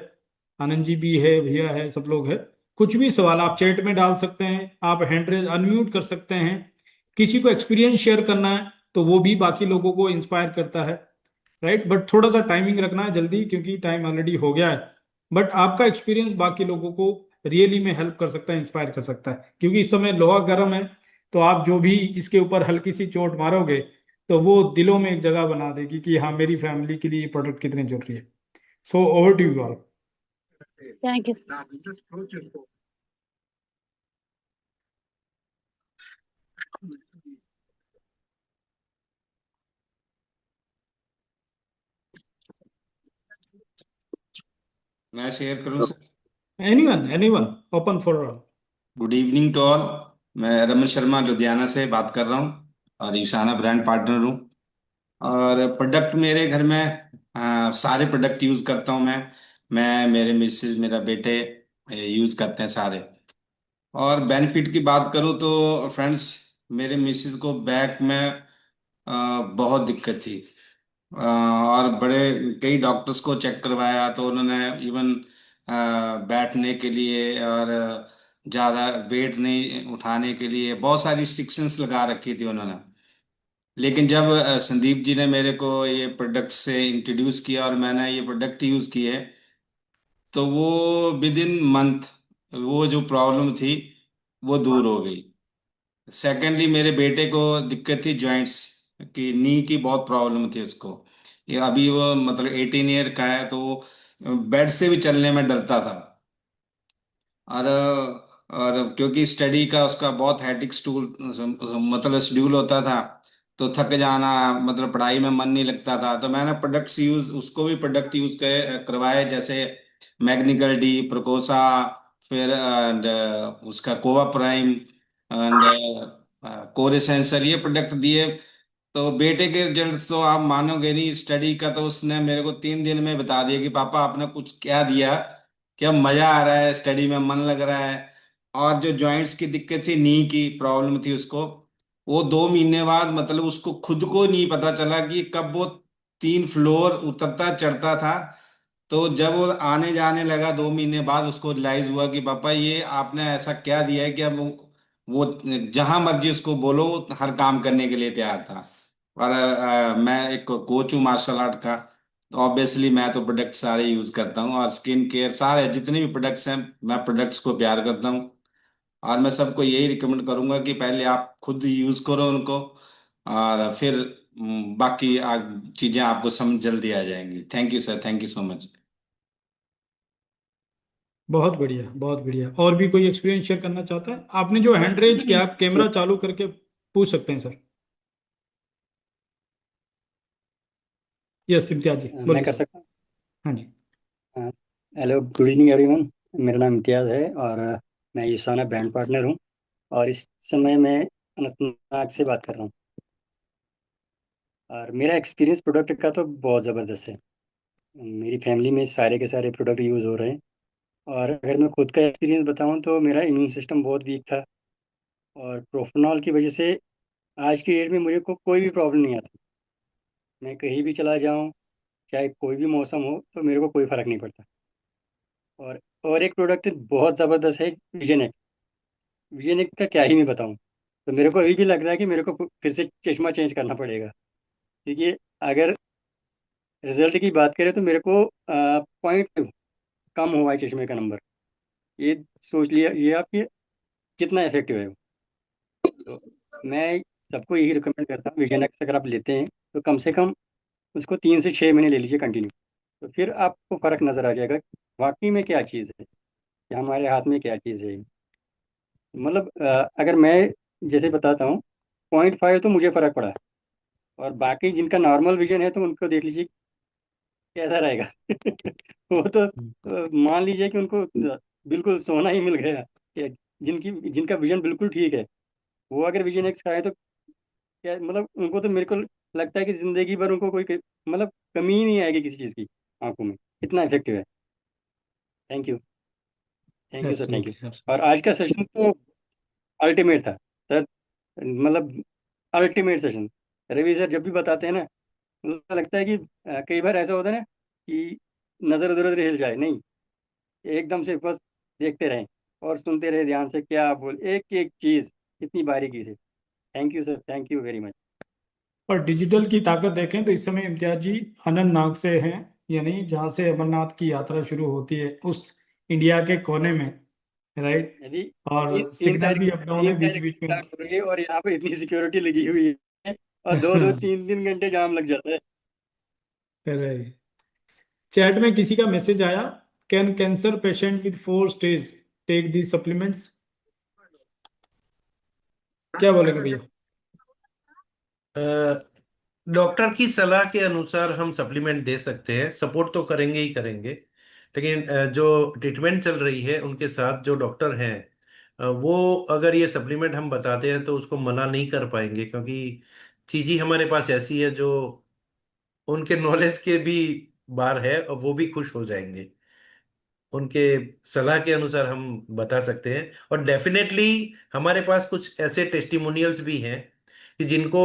F: आनंद जी भी है, भैया है, सब लोग है। कुछ भी सवाल आप चैट में डाल सकते हैं, आप हैंड रेज अनम्यूट कर सकते हैं। किसी को एक्सपीरियंस शेयर करना है तो वो भी बाकी लोगों को इंस्पायर करता है, राइट। बट थोड़ा सा टाइमिंग रखना है जल्दी, क्योंकि टाइम ऑलरेडी हो गया है। बट आपका एक्सपीरियंस बाकी लोगों को रियली में हेल्प कर सकता है, इंस्पायर कर सकता है, क्योंकि इस समय लोहा गर्म है। तो आप जो भी इसके ऊपर हल्की सी चोट मारोगे तो वो दिलों में एक जगह बना देगी कि हाँ, मेरी फैमिली के लिए ये प्रोडक्ट कितने जरूरी है। So over to you all.
G: Thank you.
H: मैं शेयर करूं sir?
F: Anyone anyone, open for all.
H: Good evening to all. मैं रमन शर्मा लुधियाना से बात कर रहा हूं और ईशाना ब्रांड पार्टनर हूं। और प्रोडक्ट मेरे घर में सारे प्रोडक्ट यूज करता हूं मैं मेरे मिसेज मेरा बेटे यूज करते हैं सारे। और बेनिफिट की बात करूं तो फ्रेंड्स, मेरे मिसेज को बैक में बहुत दिक्कत थी। और बड़े कई डॉक्टर्स को चेक करवाया तो उन्होंने इवन बैठने के लिए और ज़्यादा वेट नहीं उठाने के लिए बहुत सारी रिस्ट्रिक्शंस लगा रखी थी उन्होंने। लेकिन जब संदीप जी ने मेरे को ये प्रोडक्ट से इंट्रोड्यूस किया और मैंने ये प्रोडक्ट यूज़ किए, तो वो विद इन मंथ वो जो प्रॉब्लम थी वो दूर हो गई। सेकेंडली, मेरे बेटे को दिक्कत थी जॉइंट्स की, नी की बहुत प्रॉब्लम थी उसको। ये अभी वो मतलब 18 ईयर का है, तो वो बेड से भी चलने में डरता था। और क्योंकि स्टडी का उसका बहुत हैटिक स्टूल मतलब शेड्यूल होता था, तो थक जाना, मतलब पढ़ाई में मन नहीं लगता था। तो मैंने प्रोडक्ट्स यूज उसको भी प्रोडक्ट यूज करवाए, जैसे मैग्निकल डी, प्रोकोसा, फिर उसका कोवा प्राइम एंड कोरे सेंसर, ये प्रोडक्ट दिए। तो बेटे के रिजल्ट तो आप मानोगे नहीं। स्टडी का तो उसने मेरे को 3 दिन में बता दिया कि पापा आपने कुछ क्या दिया, क्या मजा आ रहा है, स्टडी में मन लग रहा है। और जो जॉइंट्स की दिक्कत थी, नी की प्रॉब्लम थी उसको, वो 2 महीने बाद मतलब उसको खुद को नहीं पता चला कि कब वो 3 फ्लोर उतरता चढ़ता था। तो जब वो आने जाने लगा 2 महीने बाद, उसको रियलाइज हुआ कि पापा ये आपने ऐसा क्या दिया है कि अब वो जहां मर्जी उसको बोलो वो हर काम करने के लिए तैयार था। और मैं एक कोच हूँ मार्शल आर्ट का, तो ऑब्वियसली मैं तो प्रोडक्ट सारे यूज करता हूँ। और स्किन केयर सारे जितने भी प्रोडक्ट्स हैं, मैं प्रोडक्ट्स को प्यार करता हूँ। और मैं सबको यही रिकमेंड करूंगा कि पहले आप खुद यूज करो उनको, और फिर बाकी चीजें आपको समझ जल्दी आ जाएंगी। Thank you sir, thank you so much.
F: बहुत बढ़िया, बहुत बढ़िया। और भी कोई एक्सपीरियंस शेयर करना चाहता है? आपने जो हैंड रेज किया, आप कैमरा चालू करके पूछ सकते हैं सर। यस, इम्तियाज जी
I: मैं
F: बोलिए
I: कर
F: सर।
I: सकता
F: हाँ जी।
I: हूँ। Hello, good evening everyone. मेरा नाम इम्तियाज़ है और मैं ईशाना ब्रांड पार्टनर हूँ। और इस समय मैं अनंतनाग से बात कर रहा हूँ। और मेरा एक्सपीरियंस प्रोडक्ट का तो बहुत ज़बरदस्त है। मेरी फैमिली में सारे के सारे प्रोडक्ट यूज़ हो रहे हैं। और अगर मैं खुद का एक्सपीरियंस बताऊँ तो मेरा इम्यून सिस्टम बहुत वीक था। और प्रोफेनॉल की वजह से आज की डेट में मुझे कोई भी प्रॉब्लम नहीं आता। मैं कहीं भी चला जाऊँ, चाहे कोई भी मौसम हो, तो मेरे को कोई फ़र्क नहीं पड़ता। और और एक प्रोडक्ट बहुत ज़बरदस्त है, विजन। विजन एक का क्या ही मैं बताऊं। तो मेरे को अभी भी लग रहा है कि मेरे को फिर से चश्मा चेंज करना पड़ेगा, क्योंकि अगर रिजल्ट की बात करें तो मेरे को 0.2 कम हुआ है चश्मे का नंबर। ये सोच लिया ये आप कि कितना इफेक्टिव है वो। तो मैं सबको यही रिकमेंड करता हूँ, विजन एक्स अगर आप लेते हैं तो कम से कम उसको 3 से 6 महीने ले लीजिए कंटिन्यू। तो फिर आपको फ़र्क नज़र आ जाएगा कि वाकई में क्या चीज़ है, कि हमारे हाथ में क्या चीज़ है। मतलब अगर मैं जैसे बताता हूँ, 0.5 तो मुझे फ़र्क पड़ा। और बाकी जिनका नॉर्मल विजन है तो उनको देख लीजिए कैसा रहेगा। वो तो मान लीजिए कि उनको बिल्कुल सोना ही मिल गया। कि जिनका विजन बिल्कुल ठीक है, वो अगर विजन एक्स खाए तो क्या मतलब, उनको तो मेरे को लगता है कि जिंदगी भर उनको कोई मतलब कमी ही नहीं आएगी किसी चीज़ की आंखों में। इतना इफेक्टिव है। Thank you. Thank you sir, thank you.
F: Absolutely,
I: और
F: एब्सोल्युटली।
I: आज का सेशन तो अल्टीमेट था सर। मतलब अल्टीमेट सेशन। रवि सर जब भी बताते हैं ना, मुझे लगता है कि कई बार ऐसा होता है ना कि नज़र उधर उधर हिल जाए, नहीं, एकदम से बस देखते रहें और सुनते रहे ध्यान से क्या बोल, एक एक चीज़ इतनी बारीकी से। Thank you sir, thank you very much.
F: और डिजिटल की ताकत देखें तो इस समय इम्तियाज जी अनंतनाग से हैं, यानी जहाँ से अमरनाथ की यात्रा शुरू होती है उस इंडिया के कोने में, राइट।
I: यदि
F: और
I: तीन
F: सिग्नल
I: तारीख
F: भी अप डाउन है
I: तीन
F: बीच
I: तारीख
F: बीच में।
I: स्टार्ट हो रही है और यहाँ पे इतनी सिक्योरिटी लगी हुई है और दो दो तीन तीन घंटे जाम लग जाता है।
F: राइट। चैट में किसी का मैसेज आया, can cancer patient with 4 stage take the supplements? क्या बोलेंगे भैया?
A: डॉक्टर की सलाह के अनुसार हम सप्लीमेंट दे सकते हैं, सपोर्ट तो करेंगे ही करेंगे। लेकिन जो ट्रीटमेंट चल रही है उनके साथ जो डॉक्टर हैं, वो अगर ये सप्लीमेंट हम बताते हैं तो उसको मना नहीं कर पाएंगे, क्योंकि चीज़ हमारे पास ऐसी है जो उनके नॉलेज के भी बाहर है, और वो भी खुश हो जाएंगे। उनके सलाह के अनुसार हम बता सकते हैं। और डेफिनेटली हमारे पास कुछ ऐसे टेस्टिमोनियल्स भी हैं कि जिनको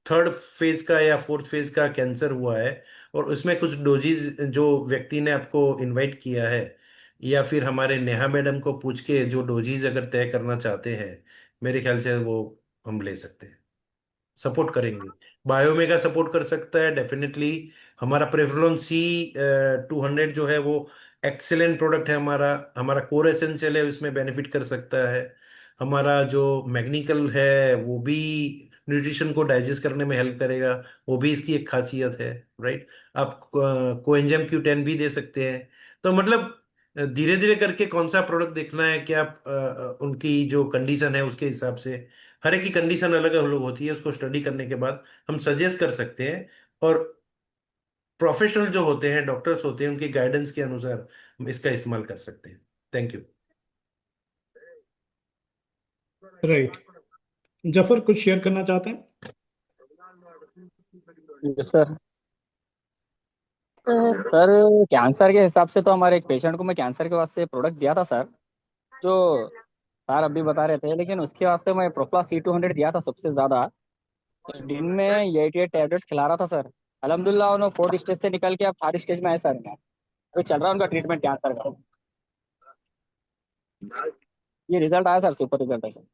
A: थर्ड फेज का या फोर्थ फेज का कैंसर हुआ है, और उसमें कुछ डोजेज जो व्यक्ति ने आपको इनवाइट किया है, या फिर हमारे नेहा मैडम को पूछ के जो डोजेज अगर तय करना चाहते हैं, मेरे ख्याल से वो हम ले सकते हैं, सपोर्ट करेंगे। बायोमेगा सपोर्ट कर सकता है डेफिनेटली। हमारा प्रेवलॉन सी 200 जो है वो एक्सेलेंट प्रोडक्ट है। हमारा हमारा कोर एसेंशियल है, उसमें बेनिफिट कर सकता है। हमारा जो मैग्निकल है वो भी न्यूट्रिशन को डाइजेस्ट करने में हेल्प करेगा, वो भी इसकी एक खासियत है, राइट। आप कोएंजाइम Q10 भी दे सकते हैं। तो मतलब धीरे धीरे करके कौन सा प्रोडक्ट देखना है, क्या उनकी जो कंडीशन है उसके हिसाब से, हर एक की कंडीशन अलग अलग होती है, उसको स्टडी करने के बाद हम सजेस्ट कर सकते हैं। और प्रोफेशनल जो होते हैं, डॉक्टर्स होते हैं, उनकी गाइडेंस के अनुसार हम इसका इस्तेमाल कर सकते हैं। Thank you.
F: राइट। जफर कुछ शेयर करना चाहते हैं?
J: Yes sir. सर कैंसर के हिसाब से तो हमारे एक पेशेंट को मैं कैंसर के वास्ते प्रोडक्ट दिया था सर, जो सर अभी बता रहे थे, लेकिन उसके वास्ते मैं प्रोफ्ला C200 दिया था सबसे ज़्यादा। तो दिन में 88 टैबलेट्स खिला रहा था सर। अल्हम्दुलिल्लाह उन्होंने 4th स्टेज से निकल के अब 3rd स्टेज में है सर। मैं अभी चल रहा है उनका ट्रीटमेंट कैंसर का। ये रिजल्ट आया सर, सुपर रिजल्ट है सर।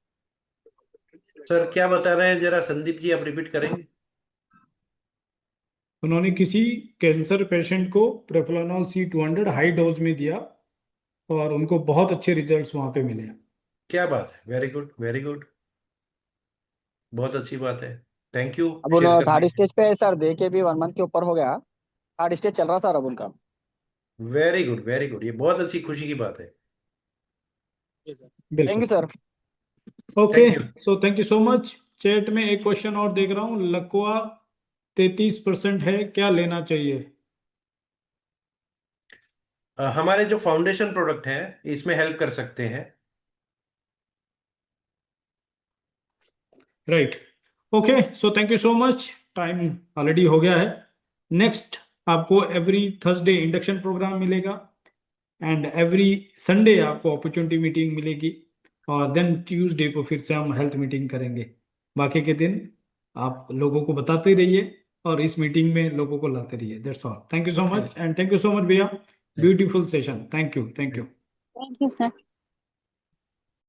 A: सर क्या बता रहे हैं, जरा संदीप जी आप रिपीट करेंगे?
F: उन्होंने किसी कैंसर पेशेंट को प्रेफलानोल C200 हाई डोज में दिया और उनको बहुत अच्छे रिजल्ट्स वहां पे मिले।
A: क्या बात है, वेरी गुड वेरी गुड, बहुत अच्छी बात है। थैंक यू
J: अब
A: शेयर
J: उन्होंने
A: करने
J: 3rd स्टेज पे है सर, दे के भी 1 मंथ के ऊपर हो गया। 3rd स्टेज चल रहा सर अब उनका।
A: वेरी गुड वेरी गुड, ये बहुत अच्छी खुशी की बात है।
J: थैंक
F: बिल्कुल।
J: You sir.
F: Okay,
A: thank you.
F: So thank you so much. Chat में एक क्वेश्चन और देख रहा हूँ, लकवा 33% है, क्या लेना चाहिए?
A: हमारे जो फाउंडेशन प्रोडक्ट हैं इसमें हेल्प कर सकते हैं।
F: Right. Okay, so thank you so much, time already हो गया है। नेक्स्ट आपको एवरी थर्सडे इंडक्शन प्रोग्राम मिलेगा एंड एवरी संडे आपको अपॉर्चुनिटी मीटिंग मिलेगी, और देन ट्यूसडे को फिर से हम हेल्थ मीटिंग करेंगे। बाकी के दिन आप लोगों को बताते रहिए और इस मीटिंग में लोगों को लाते रहिए। That's all. Thank you so much and thank you so much भैया, beautiful session. Thank you, thank you.
G: Thank you, sir.